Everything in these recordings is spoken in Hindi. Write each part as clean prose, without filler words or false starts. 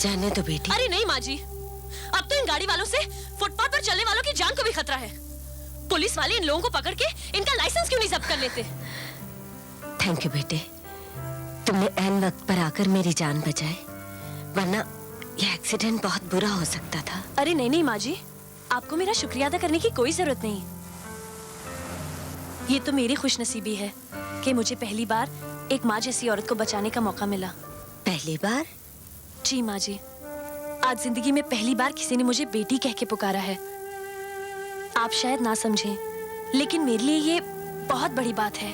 जाने दो बेटी। अरे नहीं माँ जी, अब तो इन गाड़ी वालों से फुटपाथ पर चलने वालों की जान को भी खतरा है। पुलिस वाले इन लोगों को पकड़ के इनका लाइसेंस क्यों नहीं जब्त कर लेते? थैंक यू बेटे, तुमने ऐन वक्त पर आकर मेरी जान बचाई, वरना यह एक्सीडेंट बहुत बुरा हो सकता था। अरे नहीं नहीं माँ जी, आपको मेरा शुक्रिया अदा करने की कोई जरूरत नहीं। ये तो मेरी खुशनसीबी है कि मुझे पहली बार एक माँ जैसी औरत को बचाने का मौका मिला। पहली बार? जी माँ जी, आज जिंदगी में पहली बार किसी ने मुझे बेटी कह के पुकारा है। आप शायद ना समझें, लेकिन मेरे लिए ये बहुत बड़ी बात है।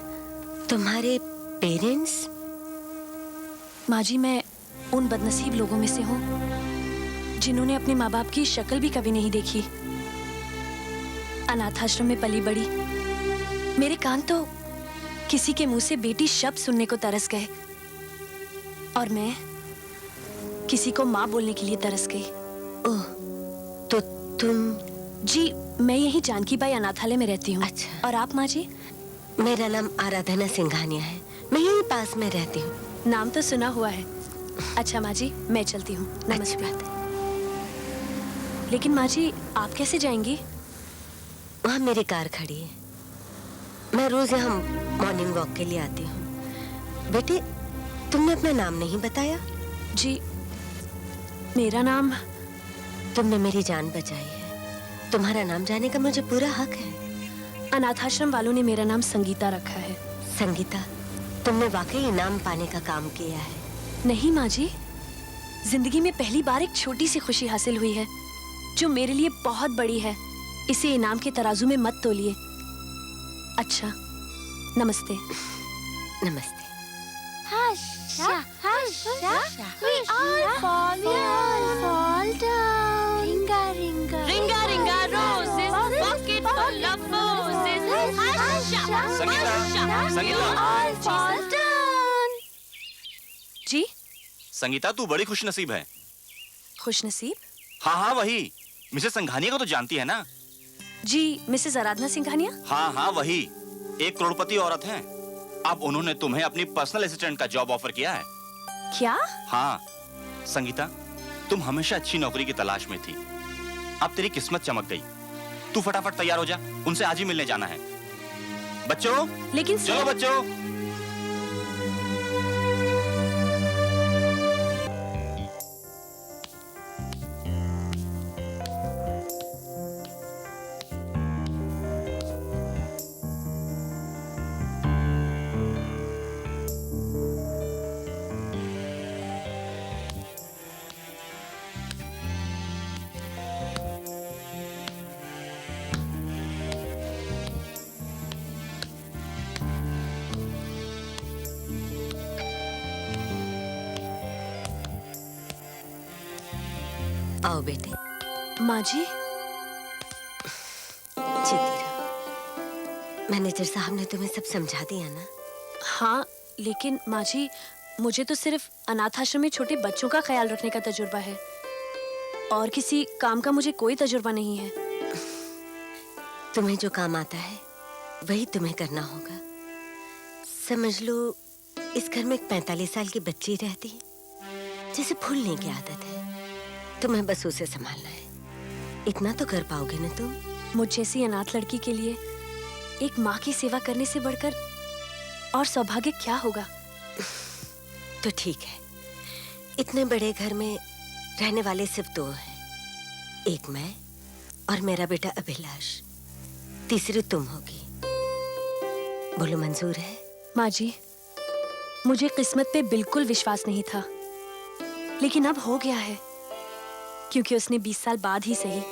तुम्हारे पेरेंट्स? माँ जी, मैं उन बदनसीब लोगों में से हूँ जिन्होंने अपने माँ बाप की शक्ल भी कभी नहीं देखी। अनाथ आश्रम में पली बड़ी मेरे कान तो किसी के मुंह से बेटी शब्द सुनने को तरस गए, और मैं किसी को माँ बोलने के लिए तरस गई। ओह, तो तुम? जी, मैं यही जानकी बाई अनाथालय में रहती हूँ। अच्छा। और आप माँ जी? मेरा नाम आराधना सिंघानिया है, मैं यहीं पास में रहती हूँ। नाम तो सुना हुआ है। अच्छा माँ जी, मैं चलती हूँ। अच्छी बात है। लेकिन माँ जी, आप कैसे जाएंगी? वहाँ मेरी कार खड़ी है, मैं रोज यहाँ मॉर्निंग वॉक के लिए आती हूँ। बेटे, तुमने अपना नाम नहीं बताया। जी, मेरा नाम? तुमने मेरी जान बचाई है, तुम्हारा नाम जानने का मुझे पूरा हक है। अनाथाश्रम वालों ने मेरा नाम संगीता रखा है। संगीता, तुमने वाकई इनाम पाने का काम किया है। नहीं माँ जी, जिंदगी में पहली बार एक छोटी सी खुशी हासिल हुई है जो मेरे लिए बहुत बड़ी है। इसे इनाम के तराजू में मत तोलिए। अच्छा, नमस्ते। नमस्ते। Hasha, Hasha, we all fall down. Ringa, ringa, Ringa, ringa, roses, pocket full of roses. Hasha, Sangeeta, we Sangeeta, all fall down. जी, संगीता तू बड़ी खुशनसीब है। खुशनसीब? हाँ हाँ वही, मिसेस संघानिया को तो जानती है ना? जी, मिसेस आराधना सिंघानिया? हाँ हाँ वही, एक करोड़पति औरत है। अब उन्होंने तुम्हें अपनी पर्सनल असिस्टेंट का जॉब ऑफर किया है। क्या? हाँ संगीता, तुम हमेशा अच्छी नौकरी की तलाश में थी, अब तेरी किस्मत चमक गई। तू फटाफट तैयार हो जा, उनसे आज ही मिलने जाना है। बच्चों, लेकिन चलो बच्चों। आओ बेटे। माँ जी? जीती रहो। मैनेजर साहब ने तुम्हें सब समझा दिया ना? हाँ, लेकिन माँ जी, मुझे तो सिर्फ अनाथ आश्रम में छोटे बच्चों का ख्याल रखने का तजुर्बा है, और किसी काम का मुझे कोई तजुर्बा नहीं है। तुम्हें जो काम आता है वही तुम्हें करना होगा। समझ लो, इस घर में एक 45 साल की बच्ची रहती जिसे भूलने की आदत है, तुम्हें बस उसे संभालना है। इतना तो कर पाओगे ना तुम? मुझ जैसी अनाथ लड़की के लिए एक माँ की सेवा करने से बढ़कर और सौभाग्य क्या होगा? तो ठीक है, इतने बड़े घर में रहने वाले सिर्फ 2 हैं, एक मैं और मेरा बेटा अभिलाष, तीसरी तुम होगी। बोलो, मंजूर है? माँ जी, मुझे किस्मत पे बिल्कुल विश्वास नहीं था, लेकिन अब हो गया है, क्योंकि उसने 20 साल बाद ही सही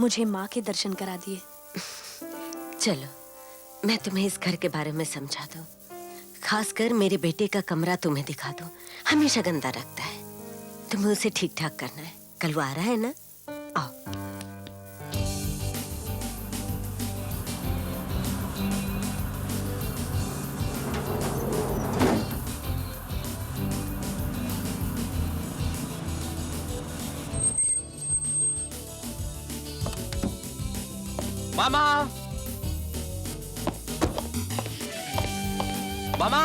मुझे माँ के दर्शन करा दिए। चलो, मैं तुम्हें इस घर के बारे में समझा दूं, खासकर मेरे बेटे का कमरा तुम्हें दिखा दूं। हमेशा गंदा रखता है, तुम्हें उसे ठीक ठाक करना है। कल वो आ रहा है ना? आओ। मामा, मामा,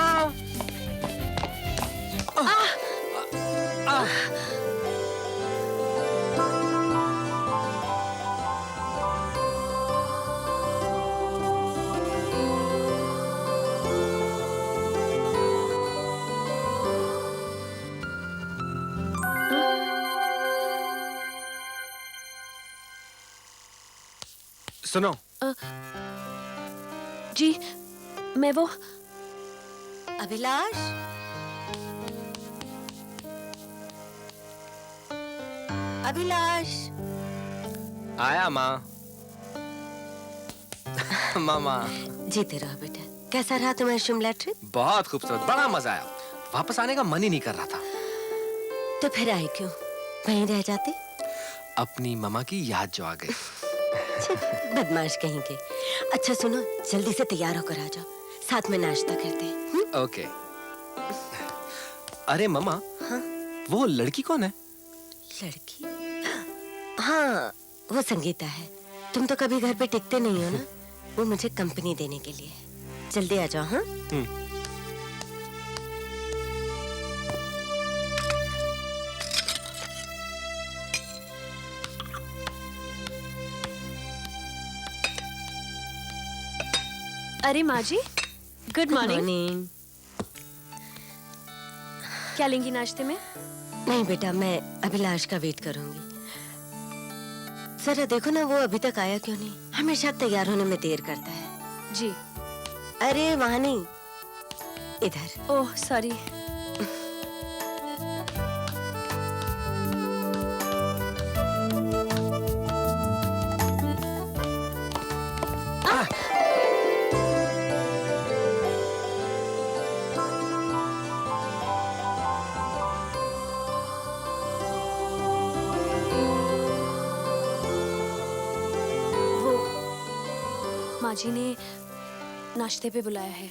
सुनो, जी मैं वो अभिलाष, अभिलाष, आया माँ। मामा, जीते रहो बेटा। कैसा रहा तुम्हारा शिमला ट्रिप? बहुत खूबसूरत, बड़ा मजा आया। वापस आने का मन ही नहीं कर रहा था। तो फिर आए क्यों? वहीं रह जाते। अपनी मामा की याद जो आ गई। बदमाश कहीं के। अच्छा सुनो, जल्दी से तैयार होकर आ जाओ, साथ में नाश्ता करते हैं। ओके। अरे मामा, हाँ? वो लड़की कौन है? लड़की? हाँ, वो संगीता है। तुम तो कभी घर पे टिकते नहीं हो ना, वो मुझे कंपनी देने के लिए है। जल्दी आ जाओ। हाँ? अरे माँ जी, गुड मॉर्निंग। मॉर्निंग। क्या लेंगी नाश्ते में? नहीं बेटा, मैं अभिलाष का वेट करूंगी। जरा देखो ना, वो अभी तक आया क्यों नहीं? हमेशा तैयार होने में देर करता है। जी। अरे वहाँ नहीं, इधर। Oh sorry. माँ जी ने नाश्ते पे बुलाया है।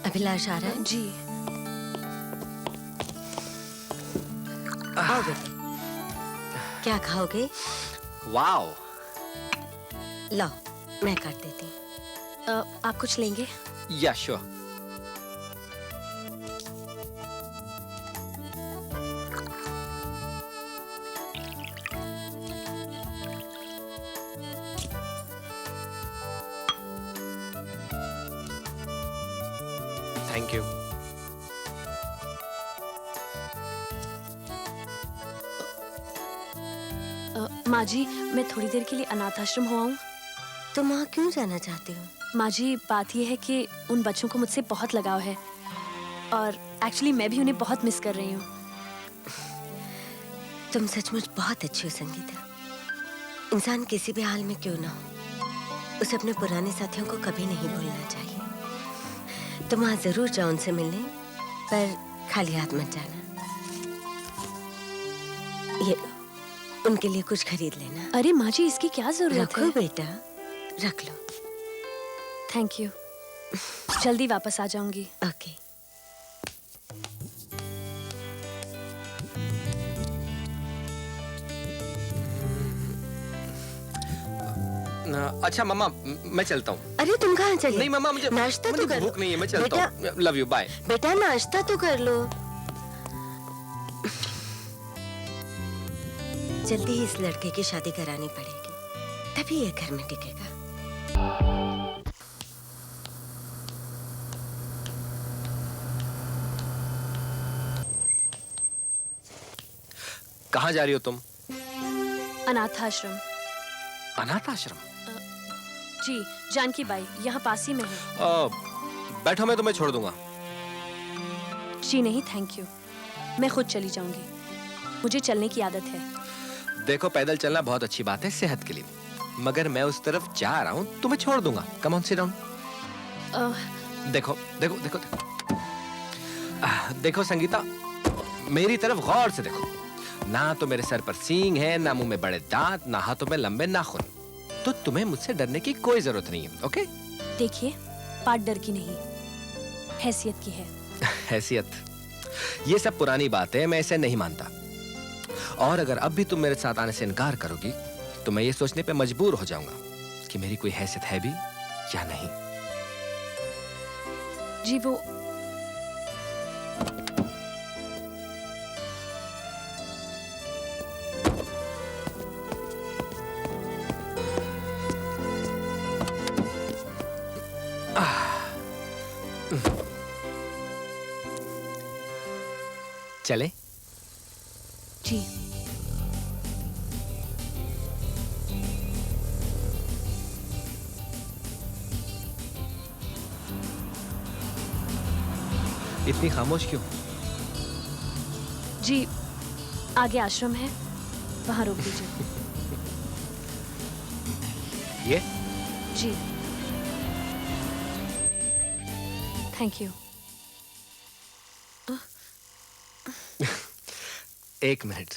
अभिलाष आ रहा है? जी। आओ बेटे, क्या खाओगे? वाओ। लाओ, मैं काट देती हूँ। आप कुछ लेंगे? या श्योर। Thank you. माँ जी, मैं थोड़ी देर के लिए अनाथ आश्रम हो आऊं? तुम वहाँ क्यों जाना चाहती हो? माँ जी, बात यह है कि उन बच्चों को मुझसे बहुत लगाव है और एक्चुअली मैं भी उन्हें बहुत मिस कर रही हूँ। तुम सचमुच बहुत अच्छी हो संगीता। इंसान किसी भी हाल में क्यों ना हो, उसे अपने पुराने साथियों को कभी नहीं भूलना चाहिए। तुम वहाँ जरूर जाओ उनसे मिलने, पर खाली हाथ मत जाना। ये उनके लिए कुछ खरीद लेना। अरे माँ जी, इसकी क्या जरूरत रखो है? बेटा, रख लो। Thank you. जल्दी वापस आ जाऊंगी। ओके। अच्छा मामा, मैं चलता हूँ। अरे तुम कहाँ चले? नहीं मामा, मुझे नाश्ता तो कर लो। भूख नहीं है, मैं चलता हूँ। Love you, bye. बेटा नाश्ता तो कर लो। जल्दी ही इस लड़के की शादी करानी पड़ेगी, तभी ये घर में टिकेगा। कहाँ जा रही हो तुम? अनाथ आश्रम। अनाथ आश्रम? जी, जानकी बाई, यहाँ पास ही में है। बैठो, मैं तुम्हें छोड़ दूंगा। जी नहीं, थैंक यू। मैं खुद चली जाऊंगी, मुझे चलने की आदत है। देखो, पैदल चलना बहुत अच्छी बात है सेहत के लिए, मगर मैं उस तरफ जा रहा हूँ, तुम्हें छोड़ दूंगा। Come on, sit down. देखो देखो देखो देखो, देखो संगीता, मेरी तरफ गौर से देखो। ना तो मेरे सर पर सींग है, ना मुंह में बड़े दांत, ना हाथों में लंबे नाखून। तो तुम्हें मुझसे डरने की कोई जरूरत नहीं है, ओके? देखिए, बात डर की नहीं, हैसियत की है। हैसियत? ये सब पुरानी बात है, मैं इसे नहीं मानता। और अगर अब भी तुम मेरे साथ आने से इनकार करोगी तो मैं ये सोचने पे मजबूर हो जाऊंगा कि मेरी कोई हैसियत है भी या नहीं। जी वो चले? जी इतनी खामोश क्यों? जी आगे आश्रम है, वहां रोक दीजिए। ये जी थैंक यू। एक मिनट।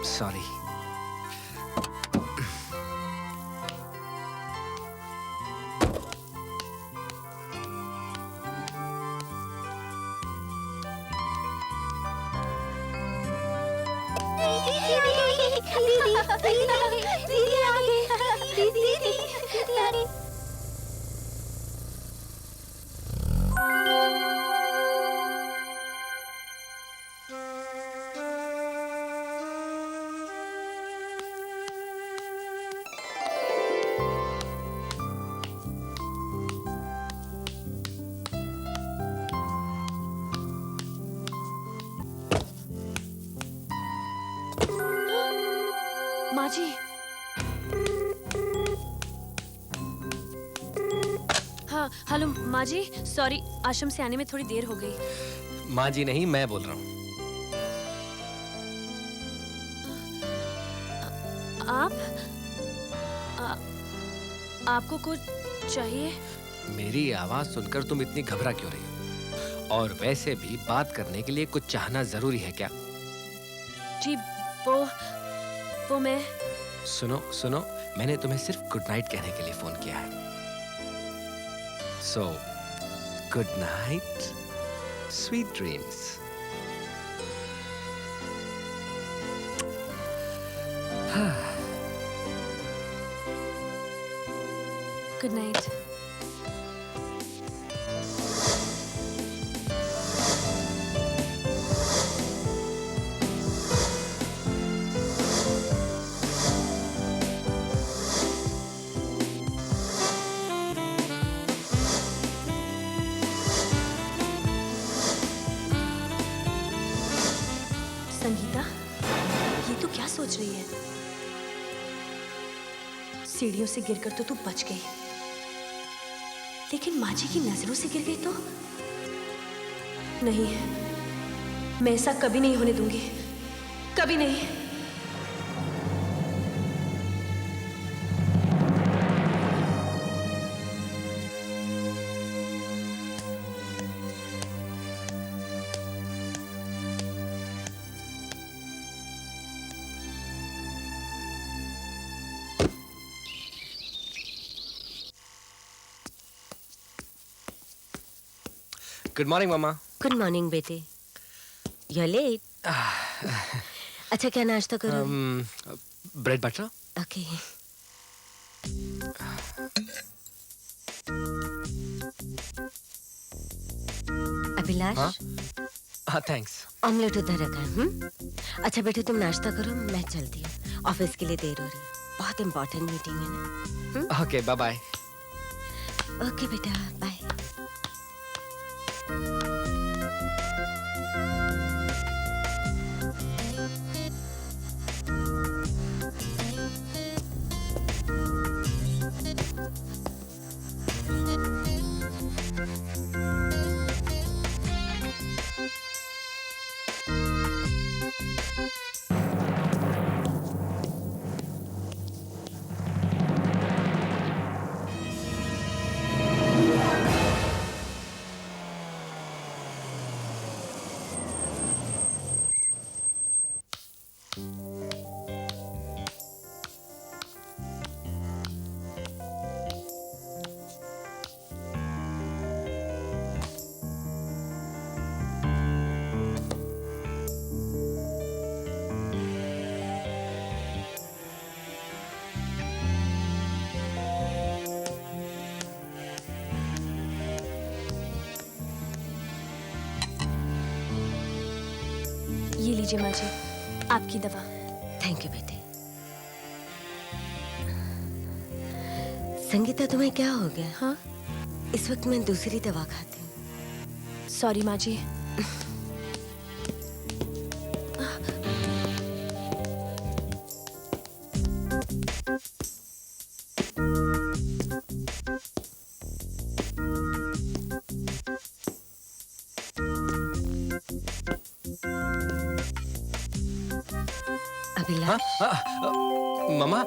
सॉरी। दीदी आ गई। दीदी आ गई। माँ जी, हाँ हेलो माँ जी, सॉरी आश्रम से आने में थोड़ी देर हो गई। माँ जी नहीं, मैं बोल रहा हूँ। आप आपको कुछ चाहिए? मेरी आवाज सुनकर तुम इतनी घबरा क्यों रही हो? और वैसे भी बात करने के लिए कुछ चाहना जरूरी है क्या? जी वो मैं सुनो सुनो, मैंने तुम्हें सिर्फ गुड नाइट कहने के लिए फोन किया है। So good night, sweet dreams. Good night. Sangeeta, ये तू क्या सोच रही है? सीढ़ियों से गिरकर तो तू बच गई, लेकिन माँ जी की नजरों से गिर गई तो? नहीं, मैं ऐसा कभी नहीं होने दूंगी, कभी नहीं। गुड मॉर्निंग मामा। गुड मॉर्निंग बेटे। You are late. अच्छा क्या नाश्ता करो? Bread butter. ओके। अभिलाष, हाँ थैंक्स। ऑमलेट उधर रखा है। अच्छा बेटे तुम नाश्ता करो, मैं चलती हूँ, ऑफिस के लिए देर हो रही है, बहुत इंपॉर्टेंट मीटिंग है ना। Okay bye bye. ओके बेटा बाय। लीजिए माँ जी, आपकी दवा। थैंक यू बेटे। संगीता, तुम्हें क्या हो गया? हाँ? इस वक्त मैं दूसरी दवा खाती हूँ। सॉरी माँ जी। अभिलाष। मामा,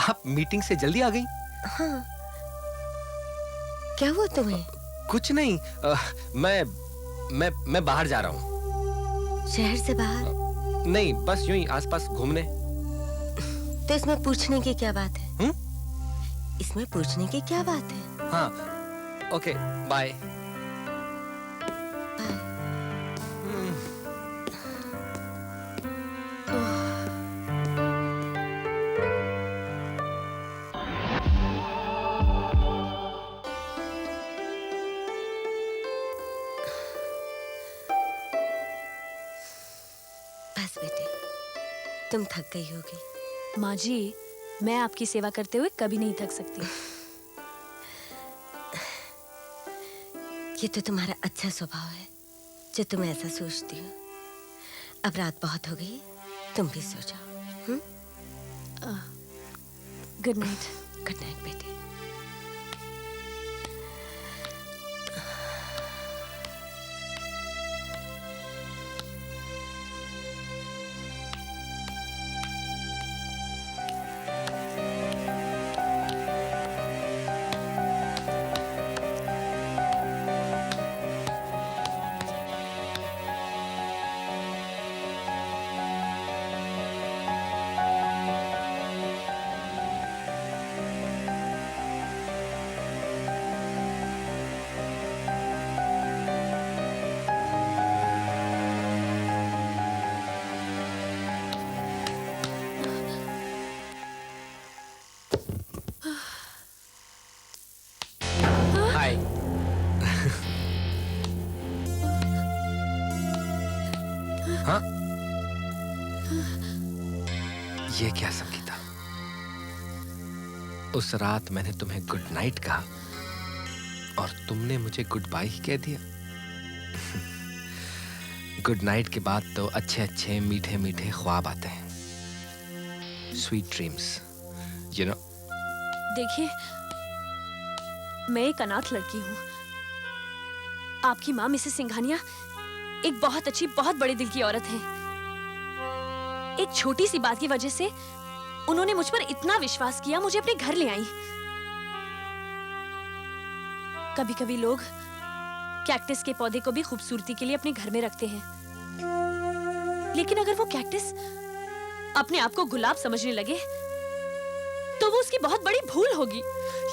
आप मीटिंग से जल्दी आ गई? हाँ, क्या हुआ तुम्हें? कुछ नहीं, मैं बाहर जा रहा हूँ। शहर से बाहर? नहीं, बस यूं ही आसपास घूमने। तो इसमें पूछने की क्या बात है? इसमें पूछने की क्या बात है? हाँ, ओके, बाय। बस बेटे, तुम थक गई होगी। माँ जी, मैं आपकी सेवा करते हुए कभी नहीं थक सकती। ये तो तुम्हारा अच्छा स्वभाव है जो तुम ऐसा सोचती हो। अब रात बहुत हो गई, तुम भी सो जाओ। Good night. गुड नाइट बेटे। हाय। हाँ? ये क्या संगीता? उस रात मैंने तुम्हें गुड नाइट कहा और तुमने मुझे गुड बाय ही कह दिया। गुड नाइट के बाद तो अच्छे अच्छे मीठे मीठे ख्वाब आते हैं। Sweet dreams, you know. देखिए, मैं एक अनाथ लड़की हूँ। आपकी माँ मिसेस सिंघानिया एक बहुत अच्छी, बहुत बड़े दिल की औरत है। एक छोटी सी बात की वजह से उन्होंने मुझ पर इतना विश्वास किया, मुझे अपने घर ले आई। कभी कभी लोग कैक्टस के पौधे को भी खूबसूरती के लिए अपने घर में रखते हैं, लेकिन अगर वो कैक्टस अपने आप को गुलाब समझने लगे तो वो उसकी बहुत बड़ी भूल होगी।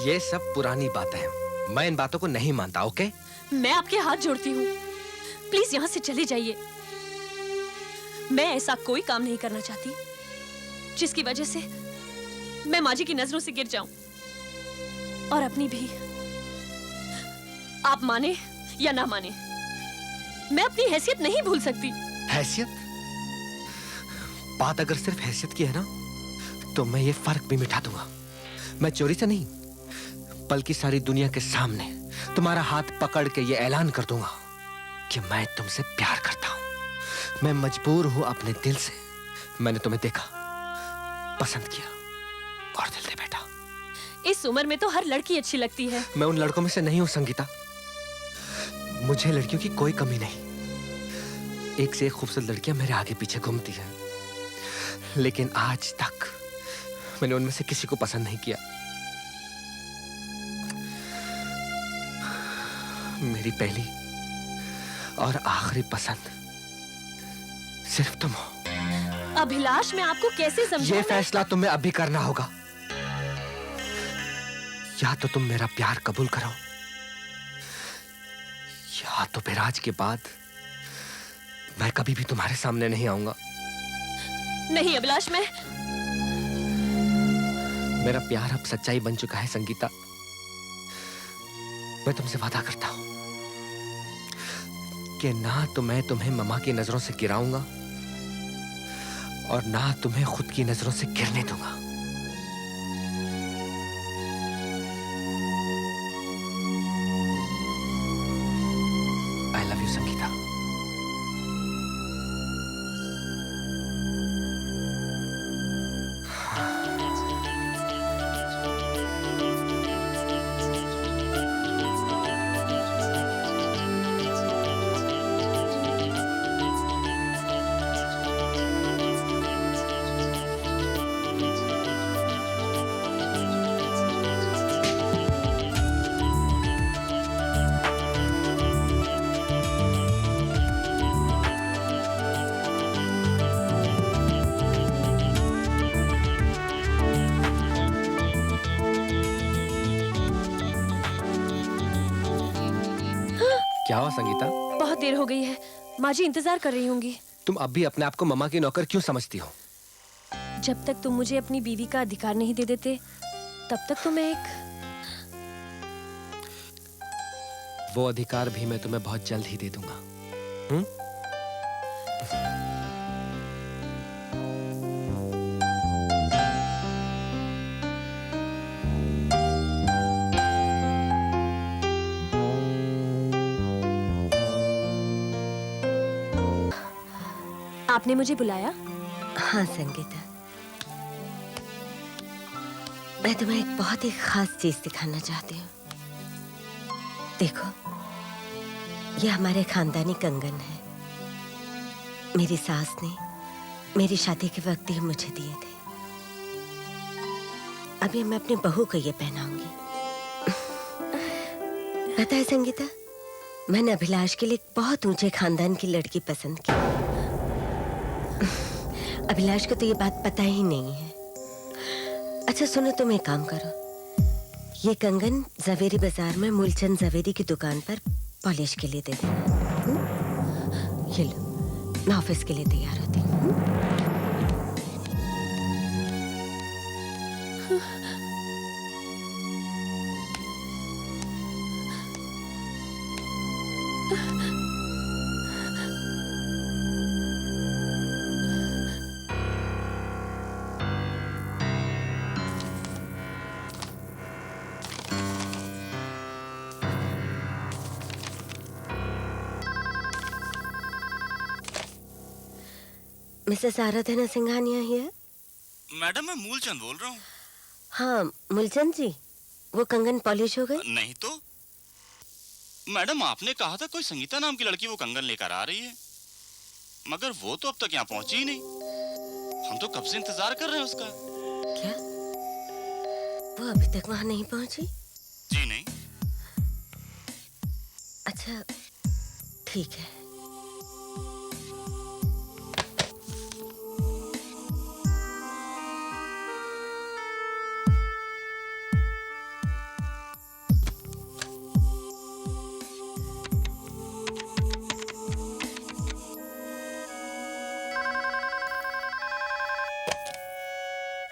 ये सब पुरानी बातें हैं, मैं इन बातों को नहीं मानता। ओके? मैं आपके हाथ जोड़ती हूँ, प्लीज यहाँ से चले जाइए। मैं ऐसा कोई काम नहीं करना चाहती जिसकी वजह से मैं माँ जी की नजरों से गिर जाऊं, और अपनी भी। आप माने या ना माने, मैं अपनी हैसियत नहीं भूल सकती। हैसियत? बात अगर सिर्फ हैसियत की है ना, तो मैं ये फर्क भी मिटा दूंगा। मैं चोरी से नहीं, बल्कि सारी दुनिया के सामने तुम्हारा हाथ पकड़ के ये ऐलान कर दूंगा कि मैं तुमसे प्यार करता हूं। मैं मजबूर हूं अपने दिल से। मैंने तुम्हें देखा, पसंद किया और दिल दे बैठा। इस उम्र में तो हर लड़की अच्छी लगती है। मैं उन लड़कों में से नहीं हूं संगीता। मुझे लड़कियों की कोई कमी नहीं। एक से एक खूबसूरत लड़कियां मेरे आगे पीछे घूमती हैं, लेकिन आज तक मैंने उनमें से किसी को पसंद नहीं किया। मेरी पहली और आखिरी पसंद सिर्फ तुम हो। अभिलाष, मैं आपको कैसे समझाऊं? ये फैसला तुम्हें अभी करना होगा। या तो तुम मेरा प्यार कबूल करो, या तो फिर आज के बाद मैं कभी भी तुम्हारे सामने नहीं आऊंगा। नहीं अभिलाष, मेरा प्यार अब सच्चाई बन चुका है संगीता। मैं तुमसे वादा करता हूं कि ना तो मैं तुम्हें ममा की नजरों से गिराऊंगा और ना तुम्हें खुद की नजरों से गिरने दूंगा। I love you Sangeeta. क्या हुआ संगीता? बहुत देर हो गई है, माँ जी इंतजार कर रही होंगी। तुम अब भी अपने आप को मम्मा की नौकर क्यों समझती हो? जब तक तुम मुझे अपनी बीवी का अधिकार नहीं दे देते, तब तक तो मैं एक... वो अधिकार भी मैं तुम्हें बहुत जल्द ही दे दूंगा। हम्म? आपने मुझे बुलाया? हाँ संगीता, मैं तुम्हें एक बहुत ही खास चीज दिखाना चाहती हूँ। देखो, ये हमारे खानदानी कंगन है। मेरी सास ने मेरी शादी के वक्त ही मुझे दिए थे। अभी मैं अपनी बहू को ये पहनाऊंगी। पता है संगीता, मैंने अभिलाष के लिए एक बहुत ऊंचे खानदान की लड़की पसंद की। अभिलाष को तो ये बात पता ही नहीं है। अच्छा सुनो, तुम एक काम करो, ये कंगन जवेरी बाजार में मूलचंद जवेरी की दुकान पर पॉलिश के लिए दे देना। ये लो, मैं ऑफिस के लिए तैयार होती हूँ। Mrs Aradhana Singhania here? Madam मैं मूलचंद बोल रहा हूँ। हाँ मूलचंद जी, वो कंगन पॉलिश हो गई? नहीं तो मैडम, आपने कहा था कोई संगीता नाम की लड़की वो कंगन लेकर आ रही है, मगर वो तो अब तक यहाँ पहुंची ही नहीं। हम तो कब से इंतजार कर रहे हैं उसका। क्या वो अभी तक वहां नहीं पहुंची? जी नहीं। अच्छा ठीक है।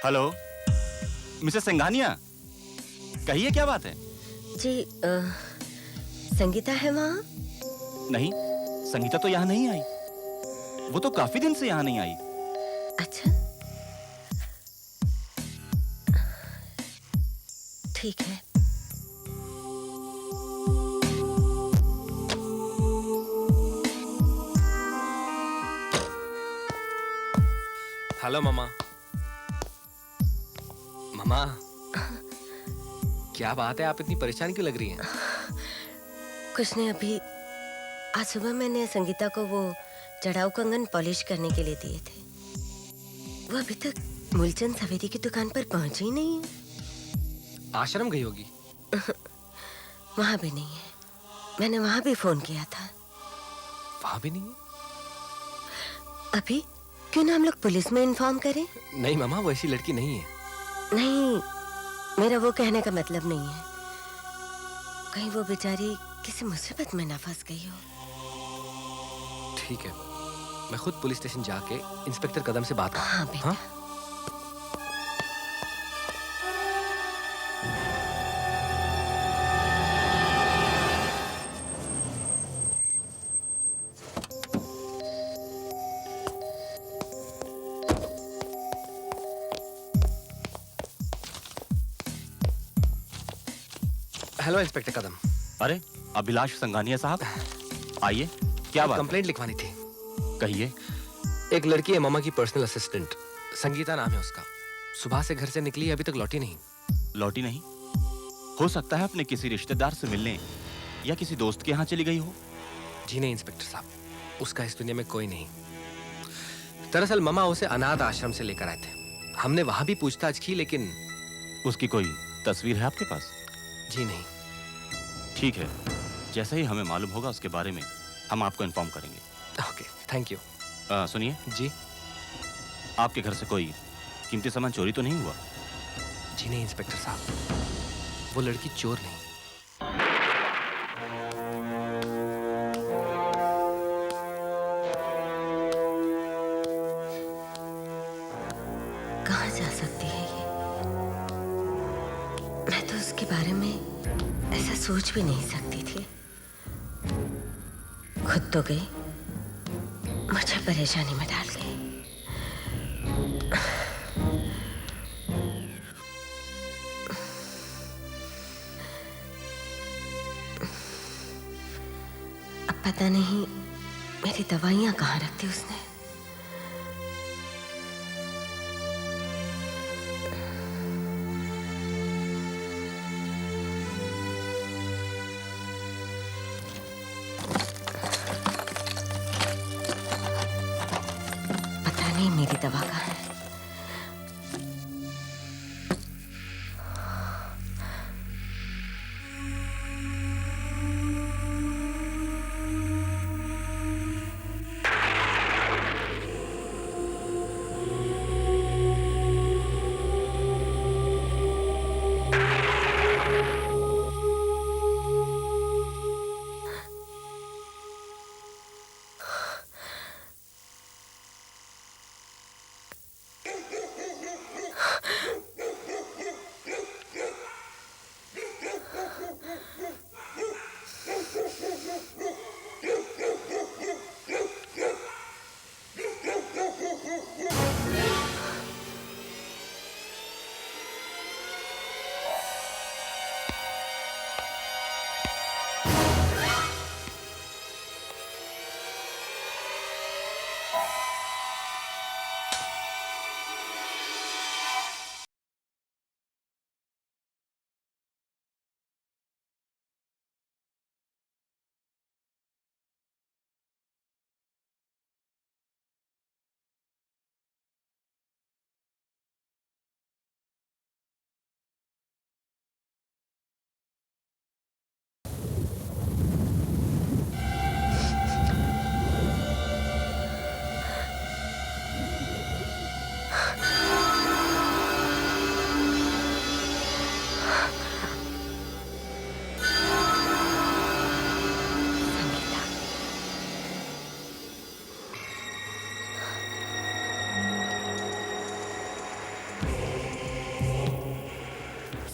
हेलो मिसेस सिंघानिया, कहिए क्या बात है? जी संगीता है वहाँ? नहीं, संगीता तो यहाँ नहीं आई। वो तो काफी दिन से यहाँ नहीं आई। अच्छा ठीक है। हेलो मामा। मामा, क्या बात है, आप इतनी परेशान क्यों लग रही हैं? कुछ नहीं, अभी आज सुबह मैंने संगीता को वो चढ़ाऊ कंगन पॉलिश करने के लिए दिए थे। वो अभी तक मूलचंद सवेरी की दुकान पर पहुंची ही नहीं है। आश्रम गई होगी। वहां भी नहीं है। मैंने वहां भी फोन किया था। वहां भी नहीं है? अभी क्यों ना हम लोग पुलिस में इन्फॉर्म करें? नहीं मामा, वो ऐसी लड़की नहीं है। नहीं, मेरा वो कहने का मतलब नहीं है। कहीं वो बेचारी किसी मुसीबत में ना फंस गई हो। ठीक है, मैं खुद पुलिस स्टेशन जाके इंस्पेक्टर कदम से बात करूं। हाँ बेटा। हाँ? हेलो इंस्पेक्टर कदम। अरे अभिलाष संघानिया साहब, आइए। क्या बात है? कंप्लेंट लिखवानी थी। कहिए। एक लड़की है मामा की पर्सनल असिस्टेंट, संगीता नाम है उसका। सुबह से घर से निकली, अभी तक लौटी नहीं। लौटी नहीं? हो सकता है अपने किसी रिश्तेदार से मिलने या किसी दोस्त के यहाँ चली गई हो। जी नहीं इंस्पेक्टर साहब, उसका इस दुनिया में कोई नहीं। दरअसल मामा उसे अनाथ आश्रम से लेकर आए थे। हमने वहां भी पूछताछ की, लेकिन उसकी कोई तस्वीर है आपके पास? जी नहीं। ठीक है, जैसे ही हमें मालूम होगा उसके बारे में हम आपको इन्फॉर्म करेंगे। Okay, thank you. सुनिए जी। आपके घर से कोई कीमती सामान चोरी तो नहीं हुआ? जी नहीं इंस्पेक्टर साहब, वो लड़की चोर नहीं। कहाँ जा सकती है ये? मैं तो उसके बारे में ऐसा सोच भी नहीं सकती थी। खुद तो गई, मुझे परेशानी में डाल गई। अब पता नहीं मेरी दवाइयां कहाँ रखती उसने। पता नहीं मेरी दवा कहाँ है।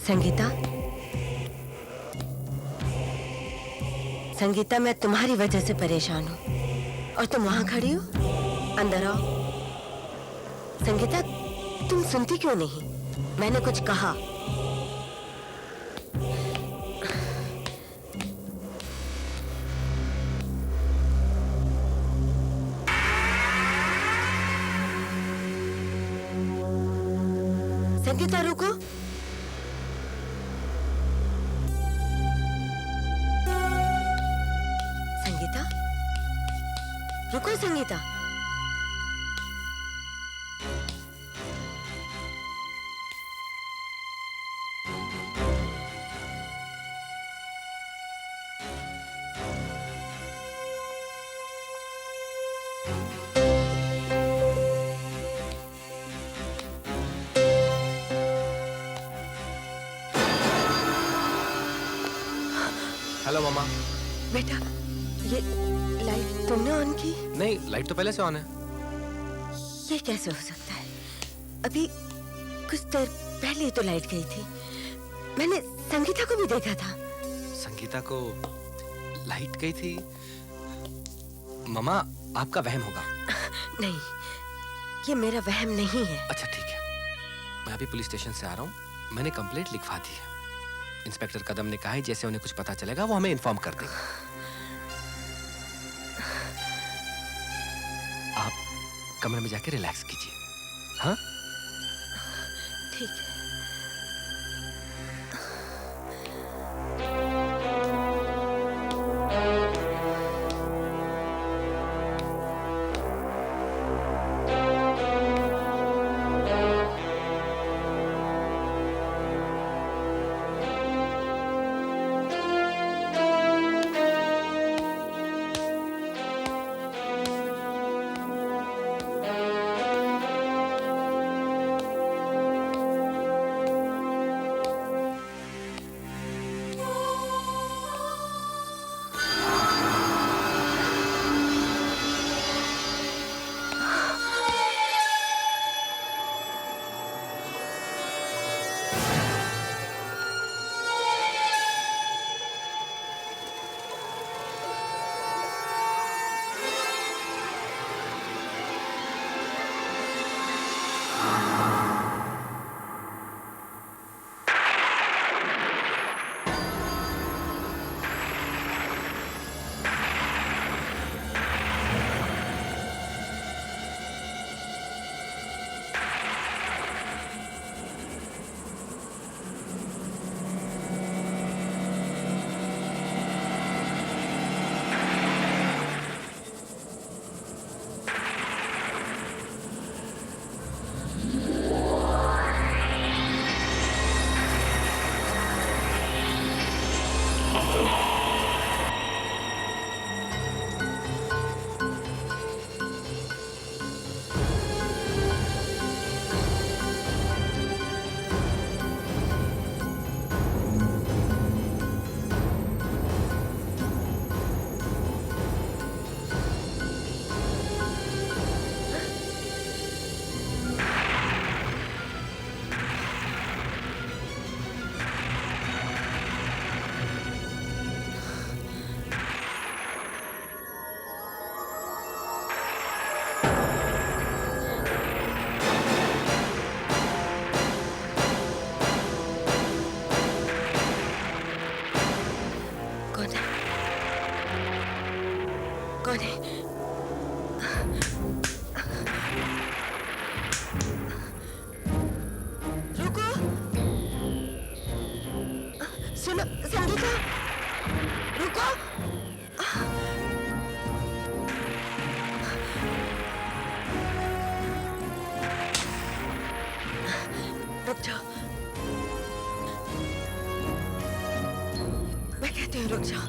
संगीता, संगीता, मैं तुम्हारी वजह से परेशान हूँ और तुम वहां खड़ी हो। अंदर आओ। संगीता, तुम सुनती क्यों नहीं? मैंने कुछ कहा। संगीता रुको। संगीता, रुको संगीता। हेलो मामा। बेटा, ये लाइट तुमने ऑन की? नहीं, लाइट तो पहले से ऑन है। ये कैसे हो सकता है? अभी कुछ देर पहले ही तो लाइट गई थी। मैंने संगीता को भी देखा था। संगीता को लाइट गई थी? मामा, आपका वहम होगा। नहीं, ये मेरा वहम नहीं है। अच्छा ठीक है, मैं अभी पुलिस स्टेशन से आ रहा हूँ। मैंने कंप्लेंट लिखवा दी है। इंस्पेक्टर कदम ने कहा है जैसे उन्हें कुछ पता चलेगा वो हमें इन्फॉर्म कर देगा। आप कमरे में जाके रिलैक्स कीजिए। हाँ ठीक है। कौन है? रुको, सुनो संगीता, रुको। रुक जाओ, मैं कहती हूँ रुक जाओ।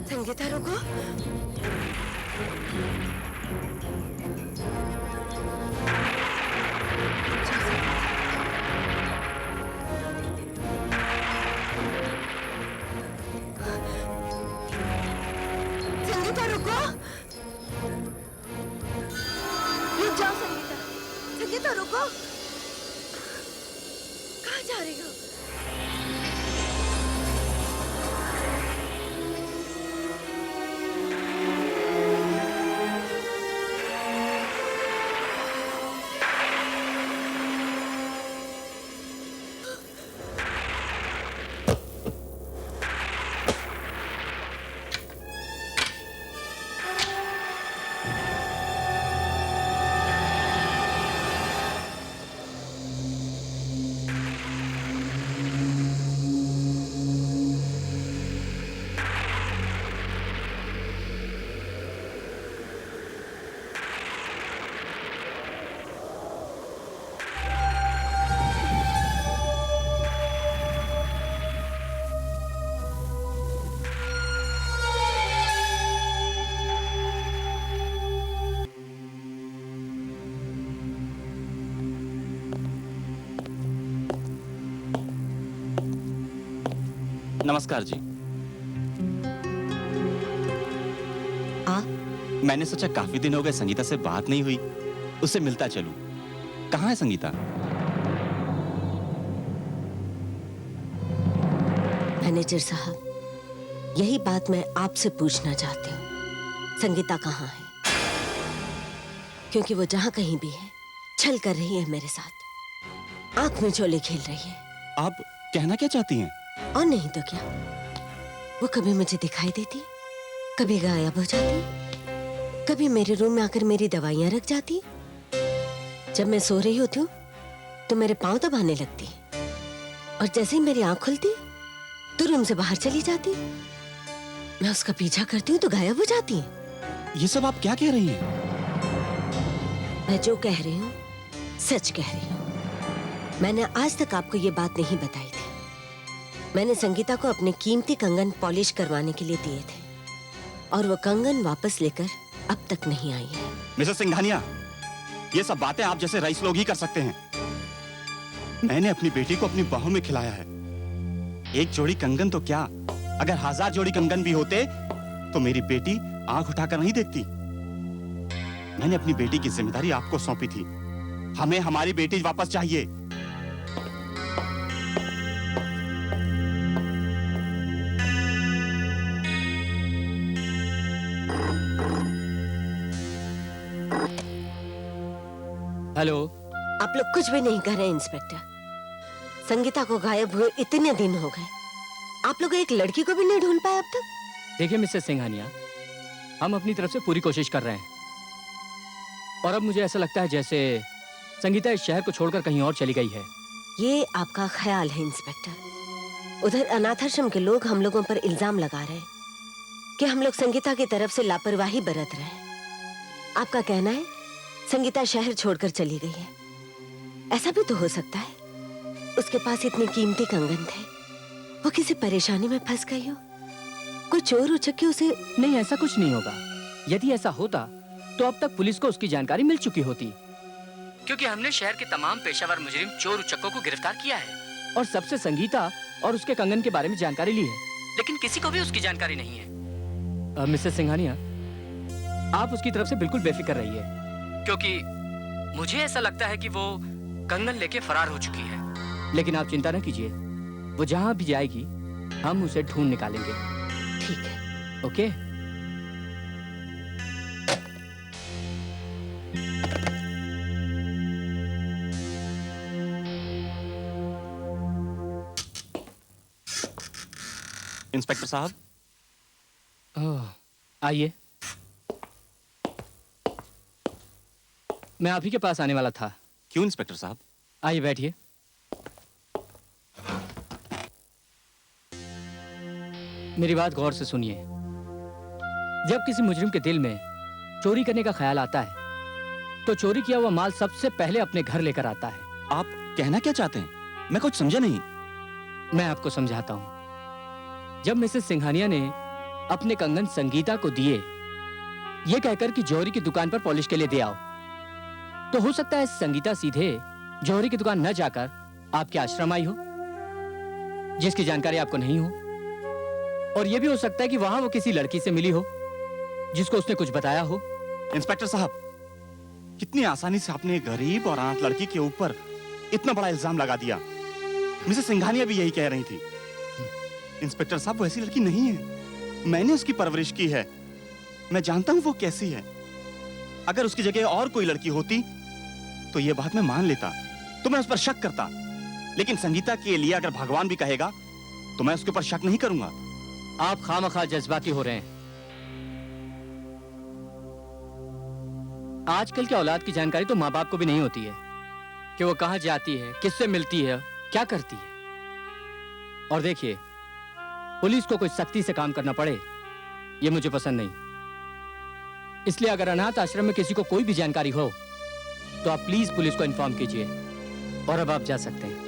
संगीता रुको। संगीता रुको। रुक जाओ संगीता। संगीता रुको। कहाँ जा रही हो? नमस्कार जी। मैंने सोचा काफी दिन हो गए संगीता से बात नहीं हुई, उससे मिलता चलूं। कहाँ है संगीता? मैनेजर साहब, यही बात मैं आपसे पूछना चाहती हूँ। संगीता कहाँ है? क्योंकि वो जहाँ कहीं भी है छल कर रही है मेरे साथ, आंख में चोले खेल रही है। आप कहना क्या चाहती हैं? और नहीं तो क्या, वो कभी मुझे दिखाई देती, कभी गायब हो जाती, कभी मेरे रूम में आकर मेरी दवाइयां रख जाती। जब मैं सो रही होती हूँ तो मेरे पांव दबाने लगती, और जैसे ही मेरी आंख खुलती तो रूम से बाहर चली जाती। मैं उसका पीछा करती हूँ तो गायब हो जाती है। ये सब आप क्या कह रही हैं? मैं जो कह रही हूँ सच कह रही हूँ। मैंने आज तक आपको ये बात नहीं बताई थी। मैंने संगीता को अपने कीमती कंगन पॉलिश करवाने के लिए दिए थे, और वो कंगन वापस लेकर अब तक नहीं आई है। मिसेस सिंघानिया, ये सब बातें आप जैसे रईस लोग ही कर सकते हैं। मैंने अपनी बेटी को अपनी बाहों में खिलाया है। एक जोड़ी कंगन तो क्या, अगर 1000 जोड़ी कंगन भी होते तो मेरी बेटी आंख उठाकर नहीं देखती। मैंने अपनी बेटी की जिम्मेदारी आपको सौंपी थी। हमें हमारी बेटी वापस चाहिए। हेलो। आप लोग कुछ भी नहीं कर रहे इंस्पेक्टर। संगीता को गायब हुए इतने दिन हो गए, आप लोग एक लड़की को भी नहीं ढूंढ पाए अब तक। देखिए मिसेस सिंघानिया, हम अपनी तरफ से पूरी कोशिश कर रहे हैं, और अब मुझे ऐसा लगता है जैसे संगीता इस शहर को छोड़कर कहीं और चली गई है। ये आपका ख्याल है इंस्पेक्टर। उधर अनाथाश्रम के लोग हम लोगों पर इल्जाम लगा रहे हैं कि हम लोग संगीता की तरफ से लापरवाही बरत रहे हैं। आपका कहना है संगीता शहर छोड़कर चली गई है। ऐसा भी तो हो सकता है, उसके पास इतने कीमती कंगन थे, वो किसी परेशानी में फंस गई हो, कोई चोर उचक के उसे। नहीं, ऐसा कुछ नहीं होगा। यदि ऐसा होता तो अब तक पुलिस को उसकी जानकारी मिल चुकी होती, क्योंकि हमने शहर के तमाम पेशावर मुजरिम चोर उचक्कों को गिरफ्तार किया है और सबसे संगीता और उसके कंगन के बारे में जानकारी ली है, लेकिन किसी को भी उसकी जानकारी नहीं है। मिसेस सिंघानिया, आप उसकी तरफ से बिल्कुल बेफिक्र रहिए, क्योंकि मुझे ऐसा लगता है कि वो कंगन लेके फरार हो चुकी है। लेकिन आप चिंता न कीजिए, वो जहां भी जाएगी हम उसे ढूंढ निकालेंगे। ठीक है। ओके? इंस्पेक्टर साहब, आइए। मैं आप ही के पास आने वाला था। क्यों इंस्पेक्टर साहब? आइए बैठिए। मेरी बात गौर से सुनिए। जब किसी मुजरिम के दिल में चोरी करने का ख्याल आता है तो चोरी किया हुआ माल सबसे पहले अपने घर लेकर आता है। आप कहना क्या चाहते हैं? मैं कुछ समझा नहीं। मैं आपको समझाता हूं। जब मिसेस सिंघानिया ने अपने कंगन संगीता को दिए, ये कहकर कि जौहरी की दुकान पर पॉलिश के लिए दे आओ, तो हो सकता है संगीता सीधे जौहरी की दुकान न जाकर आपके आश्रम आई हो, जिसकी जानकारी आपको नहीं हो। और यह भी हो सकता है कि वहां वो किसी लड़की से मिली हो जिसको उसने कुछ बताया हो। इंस्पेक्टर साहब, कितनी आसानी से आपने एक गरीब और अनाथ लड़की के ऊपर इतना बड़ा इल्जाम लगा दिया। मिसेस सिंघानिया भी यही कह रही थी। इंस्पेक्टर साहब, वो ऐसी लड़की नहीं है। मैंने उसकी परवरिश की है, मैं जानता हूं वो कैसी है। अगर उसकी जगह और कोई लड़की होती तो ये बात मैं मान लेता, तो मैं उस पर शक करता। लेकिन संगीता के लिए अगर भगवान भी कहेगा तो मैं उसके ऊपर शक नहीं करूंगा। आप खामखा जज्बाती हो रहे हैं। आजकल की औलाद की जानकारी तो माँ बाप को भी नहीं होती है कि वो कहां जाती है, किससे मिलती है, क्या करती है। और देखिए, पुलिस को कोई सख्ती से काम करना पड़े, ये मुझे पसंद नहीं। इसलिए अगर अनाथ आश्रम में किसी को कोई भी जानकारी हो तो आप प्लीज पुलिस को इन्फॉर्म कीजिए। और अब आप जा सकते हैं।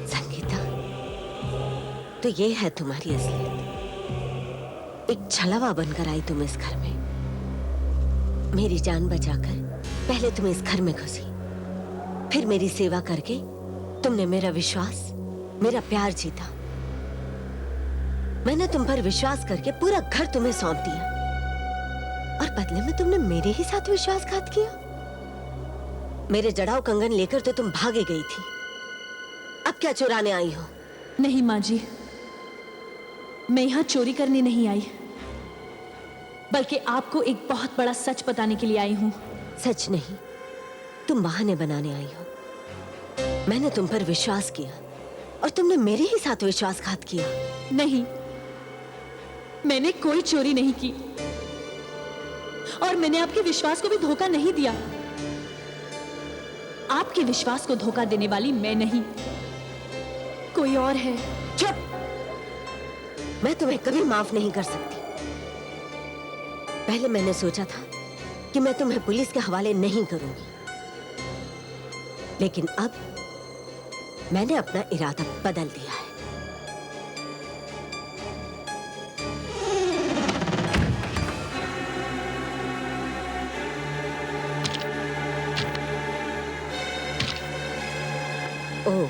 संगीता, तो ये है तुम्हारी असलियत। एक छलवा बनकर आई तुम इस घर में। मेरी जान बचाकर पहले तुम इस घर में घुसी, फिर मेरी सेवा करके तुमने मेरा विश्वास, मेरा प्यार जीता। मैंने तुम पर विश्वास करके पूरा घर तुम्हें सौंप दिया, और बदले में तुमने मेरे ही साथ विश्वासघात किया। मेरे जड़ाऊ कंगन लेकर तो तुम भागे गई थी, अब क्या चुराने आई हो? नहीं माँ जी, मैं यहाँ चोरी करने नहीं आई, बल्कि आपको एक बहुत बड़ा सच बताने के लिए आई हूँ। सच नहीं, तुम बहाने बनाने आई हो। मैंने तुम पर विश्वास किया और तुमने मेरे ही साथ विश्वासघात किया। नहीं, मैंने कोई चोरी नहीं की, और मैंने आपके विश्वास को भी धोखा नहीं दिया। आपके विश्वास को धोखा देने वाली मैं नहीं, कोई और है। चुप! मैं तुम्हें कभी माफ नहीं कर सकती। पहले मैंने सोचा था कि मैं तुम्हें पुलिस के हवाले नहीं करूंगी, लेकिन अब मैंने अपना इरादा बदल दिया है। ओह,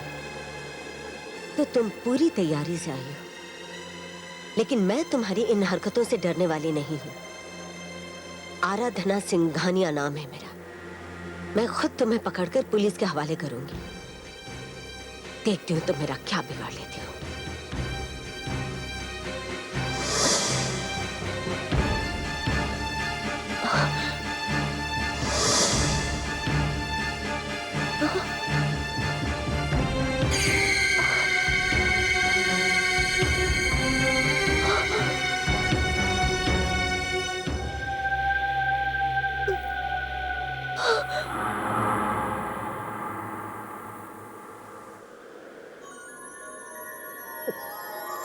तो तुम पूरी तैयारी से आई हो, लेकिन मैं तुम्हारी इन हरकतों से डरने वाली नहीं हूं। आराधना सिंघानिया नाम है मेरा। मैं खुद तुम्हें पकड़कर पुलिस के हवाले करूंगी। देखती हूँ तुम मेरा क्या बिगाड़ लेती हो।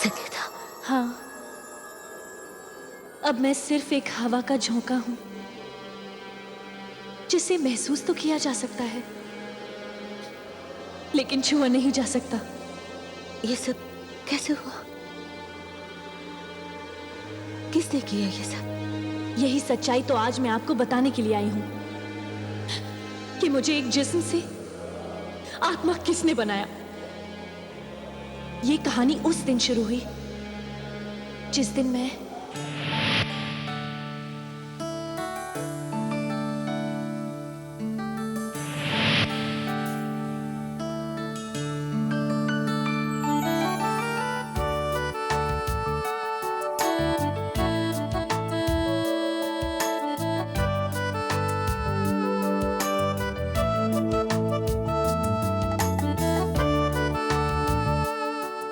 संगीता, हाँ, अब मैं सिर्फ एक हवा का झोंका हूं, जिसे महसूस तो किया जा सकता है, लेकिन छुआ नहीं जा सकता। ये सब कैसे हुआ? किसने किया ये सब? यही सच्चाई तो आज मैं आपको बताने के लिए आई हूं कि मुझे एक जिस्म से आत्मा किसने बनाया। ये कहानी उस दिन शुरू हुई जिस दिन मैं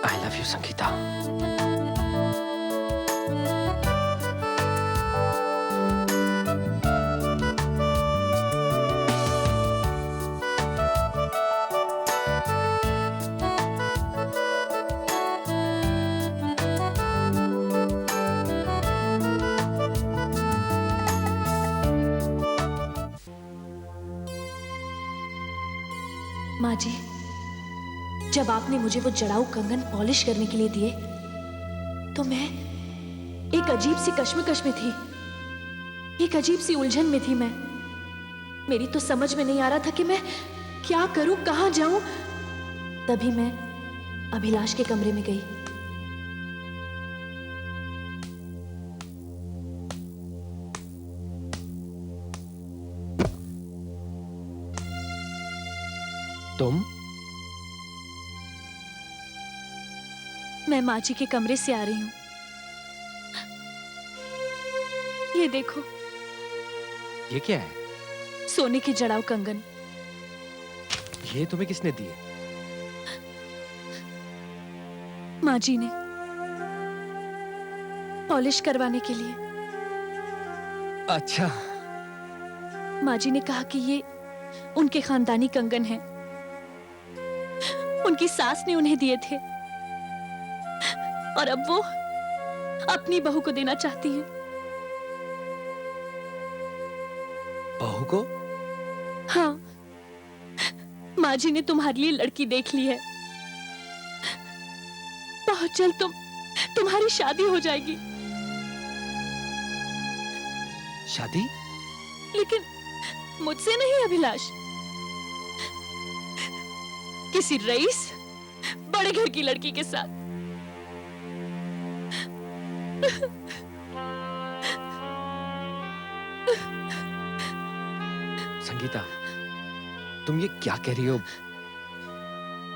आई लव यू संगीता। माँ जी, जब आपने मुझे वो जड़ाऊ कंगन पॉलिश करने के लिए दिए, तो मैं एक अजीब सी कश्मकश में थी, एक अजीब सी उलझन में थी। मेरी तो समझ में नहीं आ रहा था कि मैं क्या करूं, कहां जाऊं। तभी मैं अभिलाष के कमरे में गई। तुम? मैं माँ जी के कमरे से आ रही हूँ। ये देखो, ये क्या है? सोने की जड़ाऊ कंगन। ये तुम्हें किसने दिए? माँ जी ने, पॉलिश करवाने के लिए। अच्छा। माँ जी ने कहा कि ये उनके खानदानी कंगन हैं, उनकी सास ने उन्हें दिए थे, और अपनी बहू को देना चाहती हूँ। बहू को? हाँ, माँ जी ने तुम्हारे लिए लड़की देख ली है। बहुत जल्द तुम्हारी शादी हो जाएगी। शादी? लेकिन मुझसे नहीं अभिलाष, किसी रईस बड़े घर की लड़की के साथ। संगीता, तुम ये क्या कह रही हो?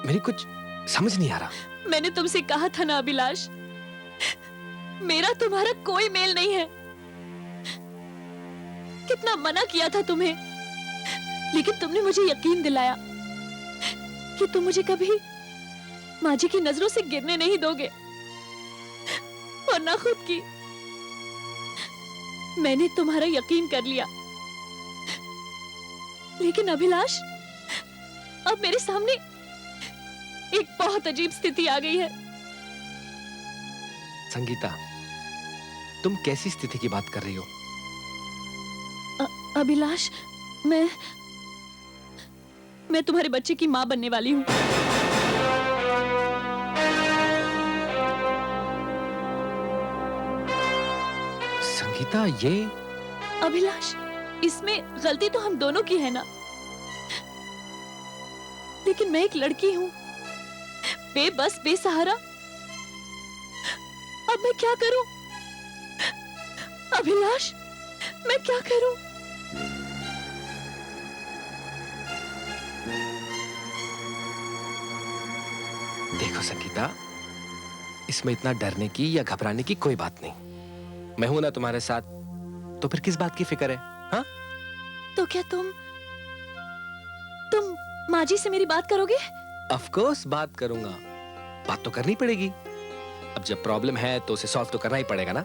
मेरी कुछ समझ नहीं आ रहा। मैंने तुमसे कहा था ना अभिलाष, मेरा तुम्हारा कोई मेल नहीं है। कितना मना किया था तुम्हें, लेकिन तुमने मुझे यकीन दिलाया कि तुम मुझे कभी माँ जी की नजरों से गिरने नहीं दोगे, और ना खुद की। मैंने तुम्हारा यकीन कर लिया, लेकिन अभिलाष, अब मेरे सामने एक बहुत अजीब स्थिति आ गई है। संगीता, तुम कैसी स्थिति की बात कर रही हो? अभिलाष, मैं तुम्हारे बच्चे की मां बनने वाली हूं। संगीता, ये अभिलाष, इसमें गलती तो हम दोनों की है ना, लेकिन मैं एक लड़की हूं, बेबस, बेसहारा। अब मैं क्या करूं? अभिलाष, मैं क्या करूं? देखो संगीता, इसमें इतना डरने की या घबराने की कोई बात नहीं। मैं हूं ना तुम्हारे साथ, तो फिर किस बात की फिक्र है? हाँ? तो क्या तुम माँ जी से मेरी बात करोगे? ऑफ कोर्स बात करूंगा। बात तो करनी पड़ेगी। अब जब प्रॉब्लम है तो उसे सॉल्व तो करना ही पड़ेगा ना।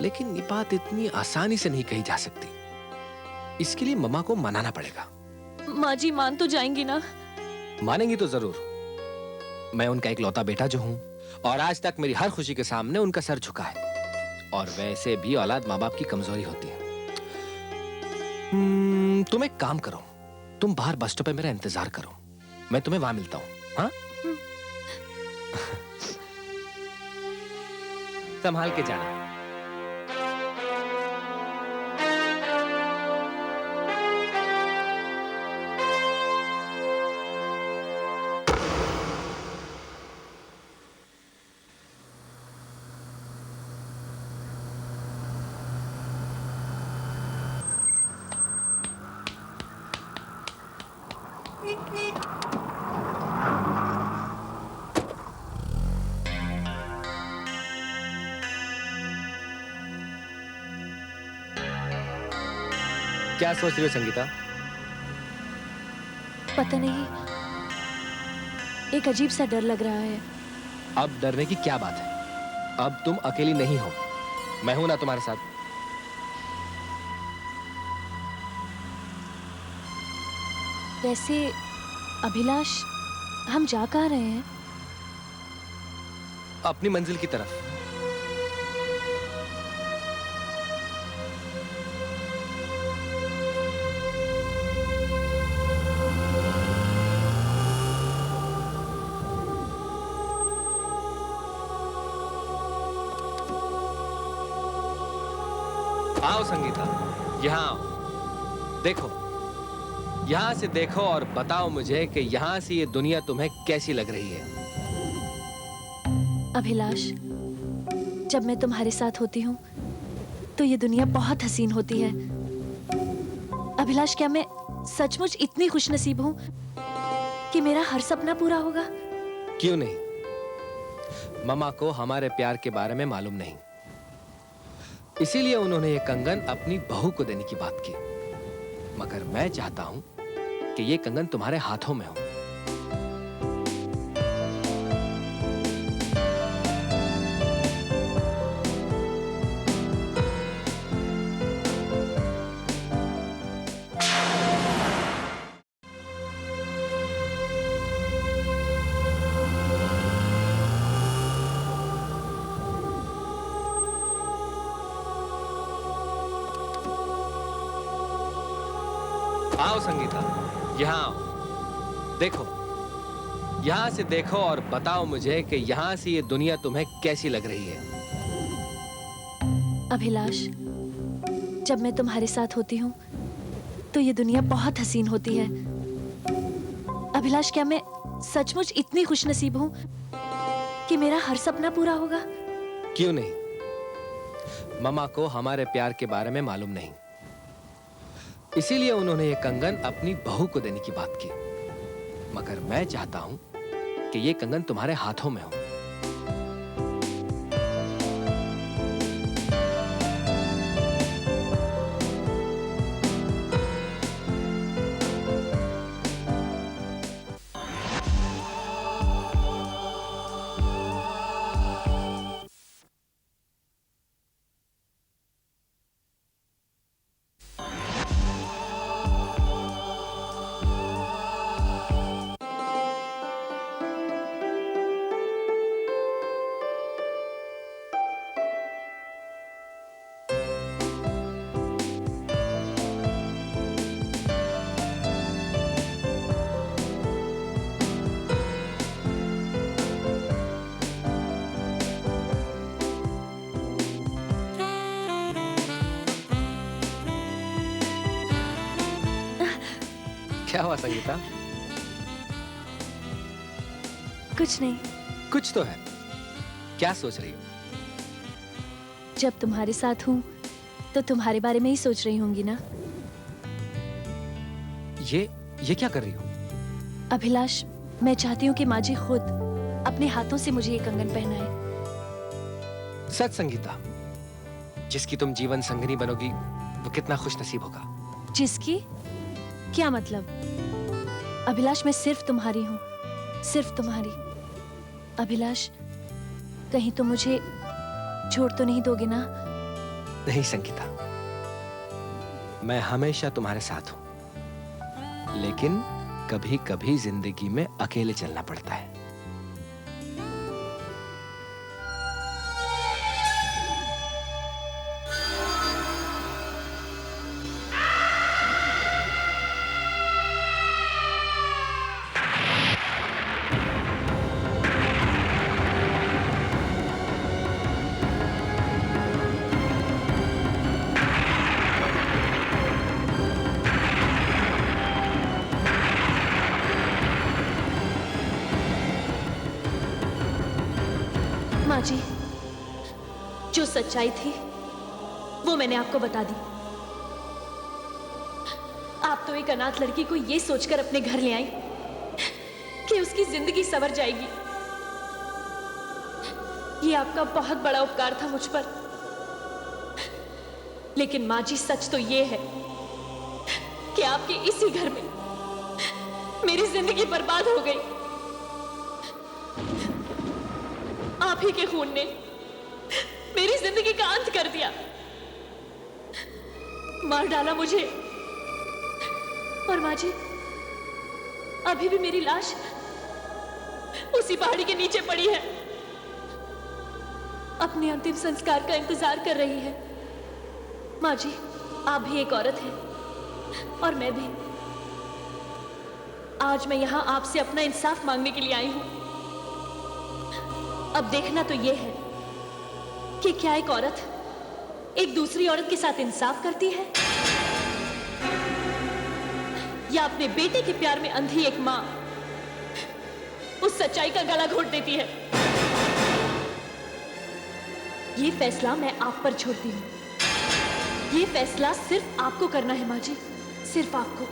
लेकिन ये बात इतनी आसानी से नहीं कही जा सकती। इसके लिए मम्मा को मनाना पड़ेगा। माँ जी मान तो जाएंगी ना? मानेंगी तो जरूर। मैं उनका इकलौता बेटा जो हूं, और आज तक मेरी हर खुशी के सामने उनका सर झुका है। और वैसे भी औलाद माँ बाप की कमजोरी होती है। तुम एक काम करो, तुम बाहर बस स्टॉप पे मेरा इंतजार करो, मैं तुम्हें वहां मिलता हूं। हाँ? संभाल के जाना। क्या सोच रही हो संगीता? पता नहीं, एक अजीब सा डर लग रहा है। अब डरने की क्या बात है? अब तुम अकेली नहीं हो, मैं हूं ना तुम्हारे साथ। वैसे अभिलाष, हम जा कहाँ रहे हैं? अपनी मंजिल की तरफ। आओ संगीता, यहाँ आओ। देखो, यहाँ से देखो और बताओ मुझे कि यहाँ से ये दुनिया तुम्हें कैसी लग रही है। अभिलाष, जब मैं तुम्हारे साथ होती हूँ तो ये दुनिया बहुत हसीन होती है। अभिलाष, क्या मैं सचमुच इतनी खुशनसीब हूँ कि मेरा हर सपना पूरा होगा? क्यों नहीं? मम्मा को हमारे प्यार के बारे में मालूम नहीं, इसीलिए उन्होंने ये कंगन अपनी बहू को देने की बात की। मगर मैं चाहता हूं कि ये कंगन तुम्हारे हाथों में हो। आओ संगीता, यहाँ आओ। देखो, यहाँ से देखो और बताओ मुझे कि यहाँ से ये दुनिया तुम्हें कैसी लग रही है। अभिलाष, जब मैं तुम्हारे साथ होती हूँ तो ये दुनिया बहुत हसीन होती है। अभिलाष, क्या मैं सचमुच इतनी खुशनसीब हूँ कि मेरा हर सपना पूरा होगा? क्यों नहीं? ममा को हमारे प्यार के बारे में मालूम नहीं, इसीलिए उन्होंने ये कंगन अपनी बहू को देने की बात की। मगर मैं चाहता हूं कि ये कंगन तुम्हारे हाथों में हो। क्या हुआ संगीता? कुछ नहीं। कुछ तो है। क्या सोच रही हो? जब तुम्हारे साथ हूँ तो तुम्हारे बारे में ही सोच रही होंगी ना। ये क्या कर रही हो? अभिलाष, मैं चाहती हूँ कि माँ जी खुद अपने हाथों से मुझे ये कंगन पहनाए। सच संगीता, जिसकी तुम जीवन संगिनी बनोगी वो कितना खुशनसीब होगा। जिसकी? क्या मतलब? अभिलाष, मैं सिर्फ तुम्हारी हूँ, सिर्फ तुम्हारी। अभिलाष, कहीं तुम मुझे छोड़ तो नहीं दोगे ना? नहीं संगीता, मैं हमेशा तुम्हारे साथ हूं, लेकिन कभी कभी जिंदगी में अकेले चलना पड़ता है। माँ जी, जो सच्चाई थी वो मैंने आपको बता दी। आप तो एक अनाथ लड़की को ये सोचकर अपने घर ले आई कि उसकी जिंदगी संवर जाएगी। ये आपका बहुत बड़ा उपकार था मुझ पर। लेकिन माँ जी, सच तो ये है कि आपके इसी घर में मेरी जिंदगी बर्बाद हो गई। आप ही के खून ने मेरी जिंदगी का अंत कर दिया, मार डाला मुझे। और माँ जी, अभी भी मेरी लाश उसी पहाड़ी के नीचे पड़ी है, अपने अंतिम संस्कार का इंतजार कर रही है। माँ जी, आप भी एक औरत हैं और मैं भी। आज मैं यहां आपसे अपना इंसाफ मांगने के लिए आई हूं। अब देखना तो यह है कि क्या एक औरत एक दूसरी औरत के साथ इंसाफ करती है या अपने बेटे के प्यार में अंधी एक मां उस सच्चाई का गला घोट देती है। ये फैसला मैं आप पर छोड़ती हूं। ये फैसला सिर्फ आपको करना है मां जी, सिर्फ आपको।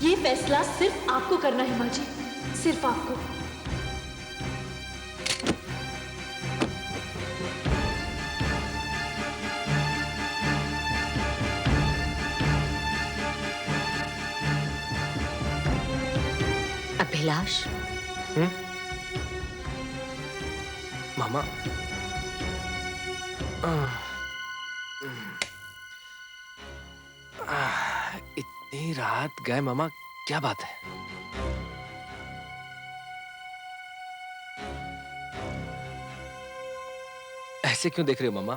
ये फैसला सिर्फ आपको करना है माँ जी, सिर्फ आपको। अभिलाष, मामा, इतनी रात गए मामा, क्या बात है? ऐसे क्यों देख रहे हो मामा?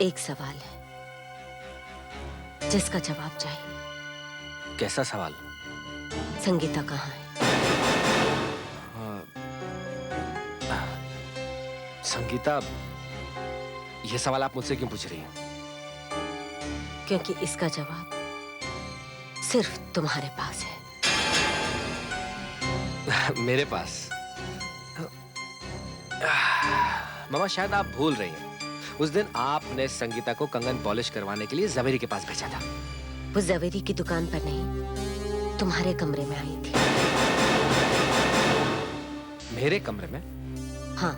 एक सवाल है जिसका जवाब चाहिए। कैसा सवाल? संगीता कहाँ है? संगीता, ये सवाल आप मुझसे क्यों पूछ रही हैं? क्योंकि इसका जवाब सिर्फ तुम्हारे पास है। मेरे पास? मामा, शायद आप भूल रही हैं। उस दिन आपने संगीता को कंगन पॉलिश करवाने के लिए जवेरी के पास भेजा था। वो जवेरी की दुकान पर नहीं, तुम्हारे कमरे में आई थी। मेरे कमरे में? हाँ,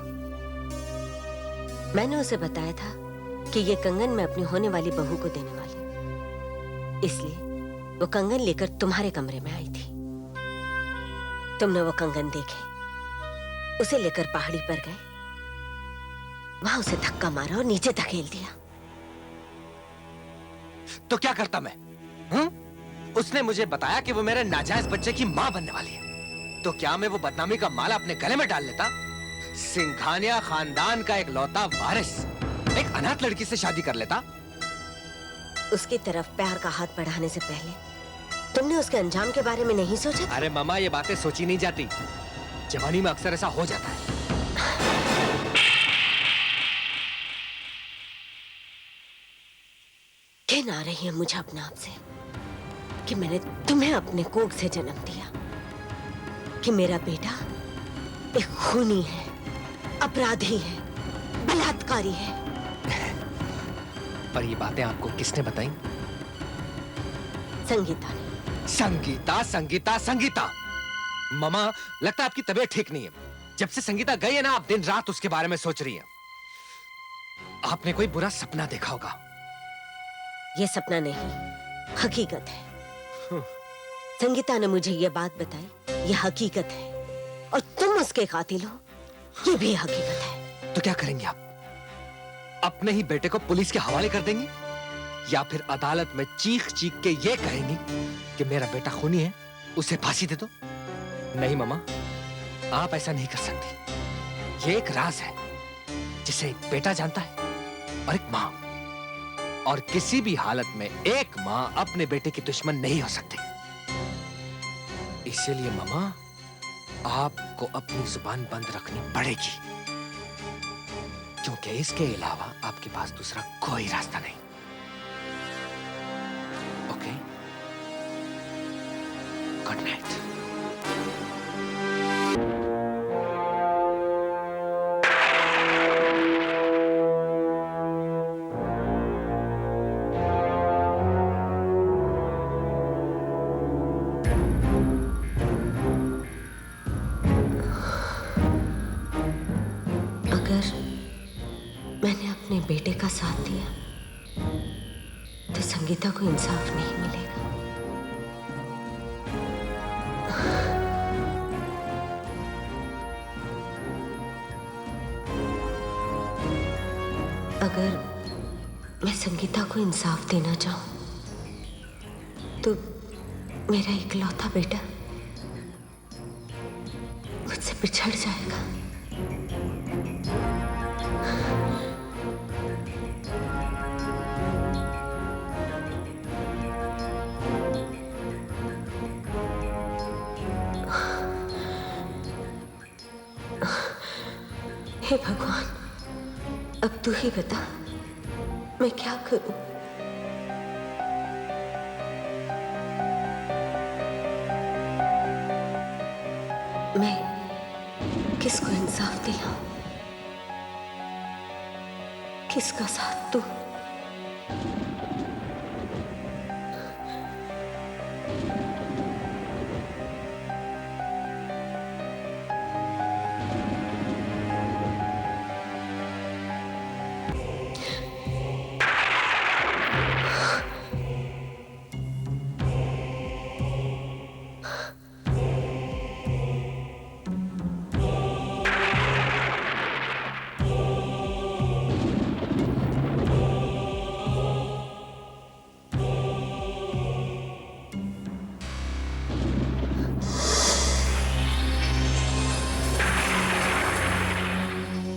मैंने उसे बताया था कि ये कंगन मैं अपनी होने वाली बहू को देने वाली हूं। इसलिए वो कंगन लेकर तुम्हारे कमरे में आई थी। तुमने वो कंगन देखे, उसे लेकर पहाड़ी पर गए, वहां उसे धक्का मारा और नीचे धकेल दिया। तो क्या करता मैं? उसने मुझे बताया कि वो मेरे नाजायज बच्चे की मां बनने वाली है। तो क्या मैं वो बदनामी का माला अपने गले में डाल लेता? सिंघानिया खानदान का एक लौता वारिस एक अनाथ लड़की से शादी कर लेता? उसकी तरफ प्यार का हाथ बढ़ाने से पहले तुमने उसके अंजाम के बारे में नहीं सोचा था? अरे मामा, ये बातें सोची नहीं जाती। जवानी में अक्सर ऐसा हो जाता है। घिन आ रही है मुझे अपने आप से कि मैंने तुम्हें अपने कोख से जन्म दिया, कि मेरा बेटा एक खूनी है, अपराधी है, बलात्कारी है। पर ये बातें आपको किसने बताई? संगीता ने। संगीता, संगीता, संगीता। मामा, लगता है आपकी तबीयत ठीक नहीं है। जब से संगीता गई है ना, आप दिन रात उसके बारे में सोच रही हैं। आपने कोई बुरा सपना देखा होगा। ये सपना नहीं, हकीकत है। संगीता ने मुझे ये बात बताई, ये हकीकत है। और तुम उसके कातिल हो, ये भी हकीकत है। तो क्या करेंगे आप? अपने ही बेटे को पुलिस के हवाले कर देंगी, या फिर अदालत में चीख चीख के ये कहेंगी कि मेरा बेटा खूनी है, उसे फांसी दे दो? नहीं मामा, आप ऐसा नहीं कर सकती। ये एक राज है जिसे एक बेटा जानता है और एक मां। और किसी भी हालत में एक मां अपने बेटे की दुश्मन नहीं हो सकती। इसीलिए मामा, आपको अपनी जुबान बंद रखनी पड़ेगी, क्योंकि इसके अलावा आपके पास दूसरा कोई रास्ता नहीं। Okay, good night. मैंने अपने बेटे का साथ दिया तो संगीता को इंसाफ नहीं मिलेगा। अगर मैं संगीता को इंसाफ देना चाहूं तो मेरा इकलौता बेटा मुझसे बिछड़ जाएगा। हे भगवान, अब तू ही बता मैं क्या करूं? मैं किसको इंसाफ दिलाऊं? किसका साथ दूं?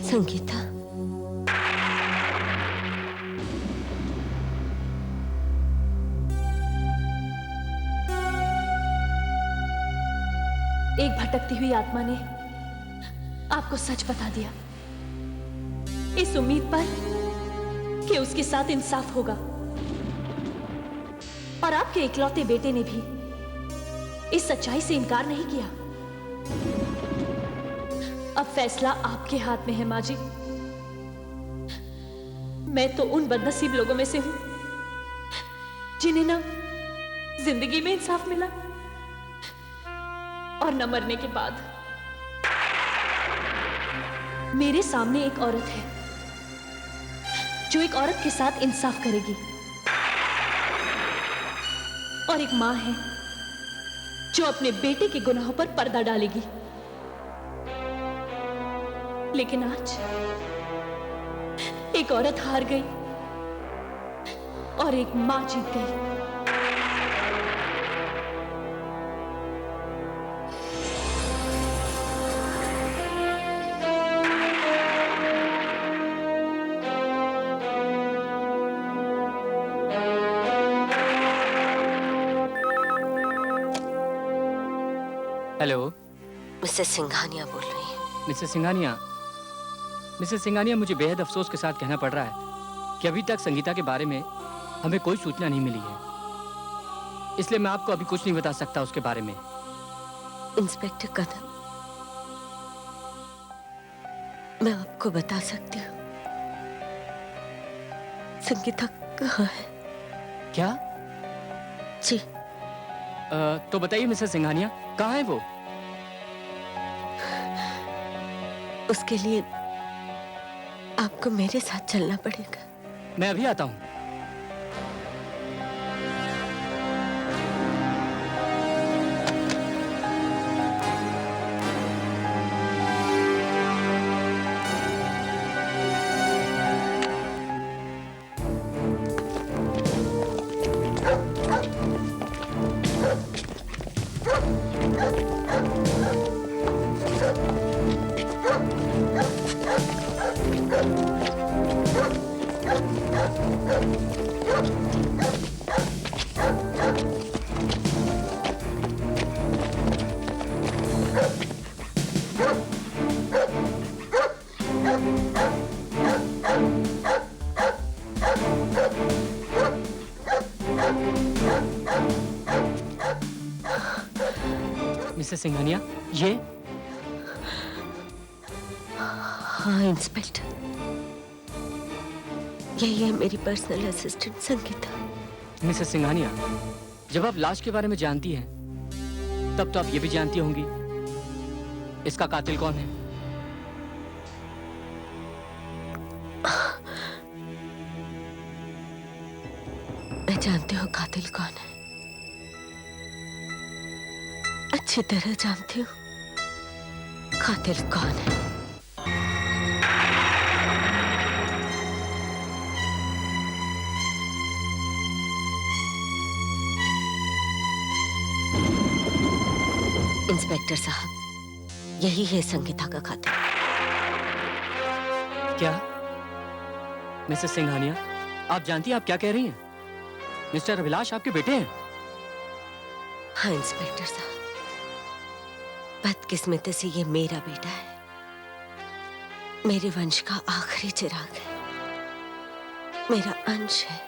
संगीता, एक भटकती हुई आत्मा ने आपको सच बता दिया, इस उम्मीद पर कि उसके साथ इंसाफ होगा। और आपके इकलौते बेटे ने भी इस सच्चाई से इनकार नहीं किया। अब फैसला आपके हाथ में है माँ जी। मैं तो उन बदनसीब लोगों में से हूं जिन्हें ना जिंदगी में इंसाफ मिला और न मरने के बाद। मेरे सामने एक औरत है जो एक औरत के साथ इंसाफ करेगी, और एक मां है जो अपने बेटे के गुनाहों पर पर्दा डालेगी। लेकिन आज एक औरत हार गई और एक मां जीत गई। हेलो, मिसेस सिंघानिया बोल रही हैं। मिसेस सिंघानिया, मुझे बेहद अफसोस के साथ कहना पड़ रहा है कि अभी तक संगीता के बारे में हमें कोई सूचना नहीं मिली है, इसलिए मैं आपको अभी कुछ नहीं बता सकता उसके बारे में। इंस्पेक्टर कदम, मैं आपको बता सकती हूँ संगीता कहाँ है। क्या? जी, तो बताइए मिसेस सिंघानिया, कहाँ है वो? उसके लिए आपको मेरे साथ चलना पड़ेगा। मैं अभी आता हूँ। मिसेस सिंघानिया, ये? हाँ इंस्पेक्टर, यही है मेरी personal assistant Sangeeta. Mrs Singhania, जब आप लाश के बारे में जानती हैं, तब तो आप ये भी जानती होंगी इसका कातिल कौन है। मैं जानती हूँ कातिल कौन है, अच्छी तरह जानती हूँ कातिल कौन है। इंस्पेक्टर साहब, यही है संगीता का कातिल। क्या? मिसेस सिंघानिया, आप जानती हैं आप क्या कह रही हैं? मिस्टर अभिलाष आपके बेटे हैं? हाँ इंस्पेक्टर साहब, बदकिस्मती से ये मेरा बेटा है, मेरे वंश का आखिरी चिराग है, मेरा अंश है।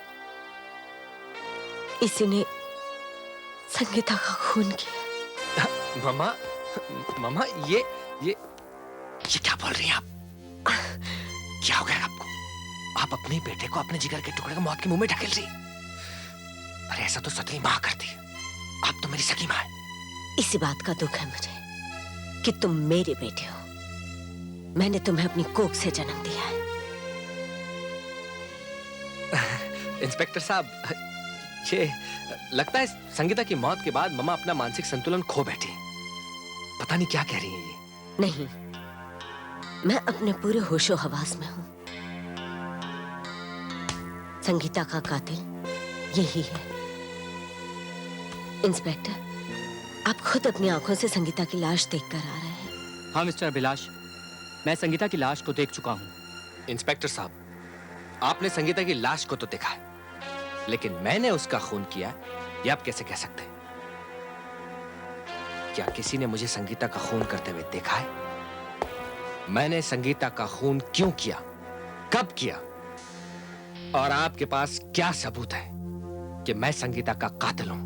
इसी ने संगीता का खून किया। मामा, मामा, ये क्या बोल रही हैं आप? क्या हो गया आपको? आप अपने बेटे को अपने जिगर के टुकड़े को मौत के मुंह में ढकेल रही। अरे ऐसा तो सती माँ करती है, आप तो मेरी सगी माँ है। इसी बात का दुख है मुझे कि तुम मेरे बेटे हो। मैंने तुम्हें अपनी कोख से जन्म दिया है। इंस्पेक्टर साहब, ये लगता है संगीता की मौत के बाद मम्मा अपना मानसिक संतुलन खो बैठी। पता नहीं क्या कह रही हैं ये। नहीं, मैं अपने पूरे होशो हवास में हूं। संगीता का कातिल यही है। इंस्पेक्टर, आप खुद अपनी आंखों से संगीता की लाश देखकर आ रहे हैं। हाँ मिस्टर अभिलाष, मैं संगीता की लाश को देख चुका हूँ। इंस्पेक्टर साहब, आपने संगीता की लाश को तो देखा है, लेकिन मैंने उसका खून किया, ये आप कैसे कह सकते हैं? क्या किसी ने मुझे संगीता का खून करते हुए देखा है? मैंने संगीता का खून क्यों किया, कब किया, और आपके पास क्या सबूत है कि मैं संगीता का कातिल हूं?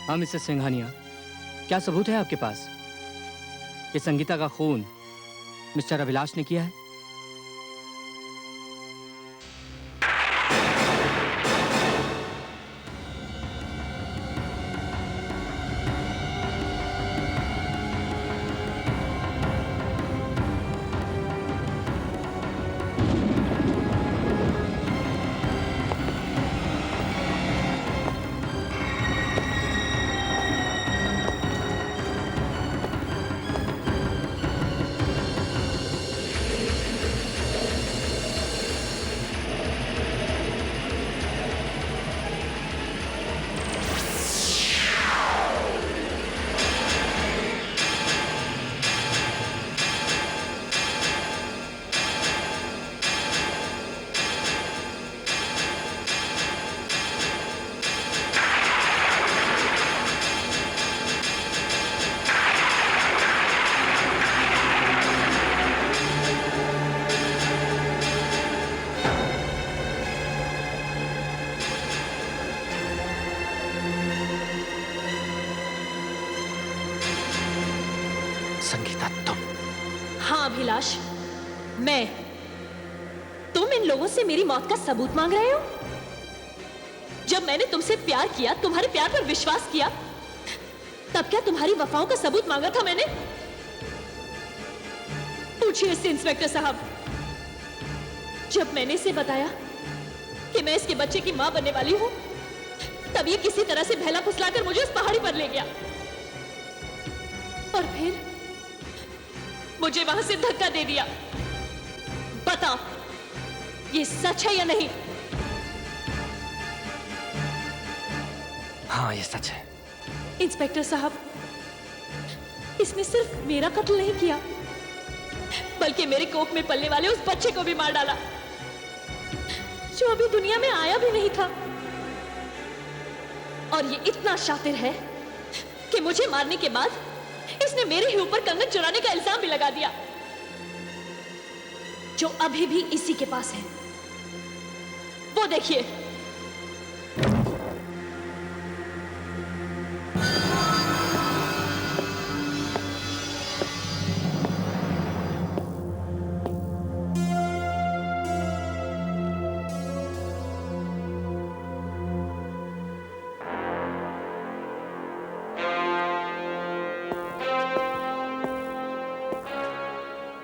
हाँ मिस्टर सिंघानिया, क्या सबूत है आपके पास कि संगीता का खून मिस्टर अभिलाष ने किया है? संगीता, तुम? हाँ अभिलाष, मैं। तुम इन लोगों से मेरी मौत का सबूत मांग रहे हो? जब मैंने तुमसे प्यार किया, तुम्हारे प्यार पर विश्वास किया, तब क्या तुम्हारी वफाओं का सबूत मांगा था मैंने? पूछिए इससे इंस्पेक्टर साहब। जब मैंने इसे बताया कि मैं इसके बच्चे की मां बनने वाली हूं, तब ये किसी तरह से बहला फुसलाकर मुझे उस पहाड़ी पर ले गया और फिर मुझे वहां से धक्का दे दिया। बताओ, ये सच है या नहीं? हाँ, ये सच है। इंस्पेक्टर साहब, इसने सिर्फ मेरा कत्ल नहीं किया, बल्कि मेरे कोख में पलने वाले उस बच्चे को भी मार डाला, जो अभी दुनिया में आया भी नहीं था। और ये इतना शातिर है कि मुझे मारने के बाद इसने मेरे ही ऊपर कंगन चुराने का इल्जाम भी लगा दिया, जो अभी भी इसी के पास है। वो देखिए।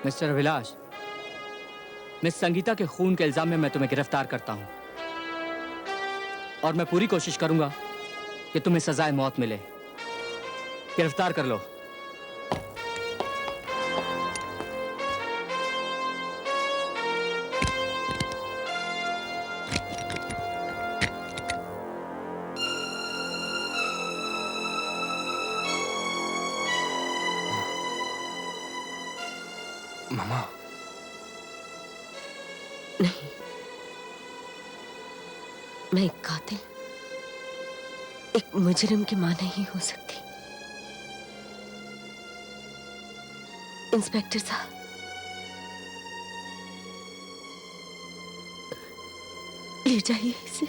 मिस्टर अभिलाष, मिस संगीता के खून के इल्जाम में मैं तुम्हें गिरफ्तार करता हूं और मैं पूरी कोशिश करूंगा कि तुम्हें सजाए मौत मिले। गिरफ्तार कर लो। मामा। नहीं, मैं एक कातिल, एक मुजरिम की मां नहीं हो सकती। इंस्पेक्टर साहब, ले जाइए इसे।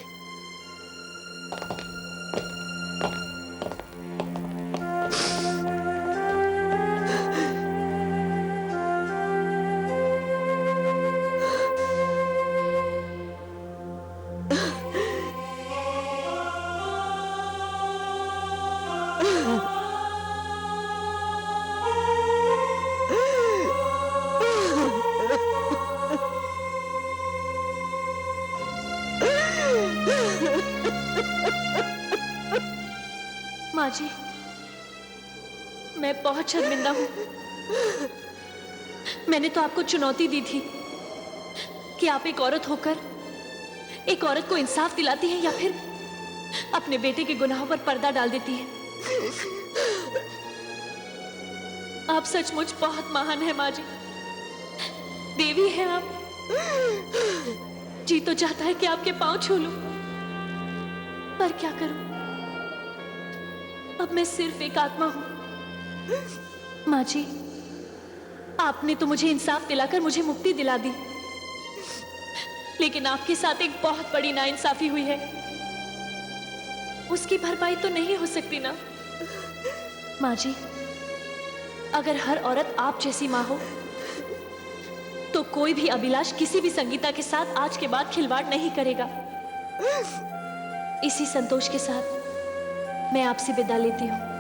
माँ जी, मैं बहुत शर्मिंदा हूं। मैंने तो आपको चुनौती दी थी कि आप एक औरत होकर एक औरत को इंसाफ दिलाती हैं या फिर अपने बेटे के गुनाहों पर पर्दा डाल देती हैं। आप सचमुच बहुत महान हैं माँ जी, देवी हैं आप। जी तो चाहता है कि आपके पांव छू लूं, पर क्या करूं? अब मैं सिर्फ एक आत्मा हूं। माँ जी, आपने तो मुझे इंसाफ दिलाकर मुझे मुक्ति दिला दी, लेकिन आपके साथ एक बहुत बड़ी नाइंसाफी हुई है। उसकी भरपाई तो नहीं हो सकती ना? माँ जी, अगर हर औरत आप जैसी माँ हो तो कोई भी अभिलाष किसी भी संगीता के साथ आज के बाद खिलवाड़ नहीं करेगा। इसी संतोष के साथ मैं आपसे विदा लेती हूँ।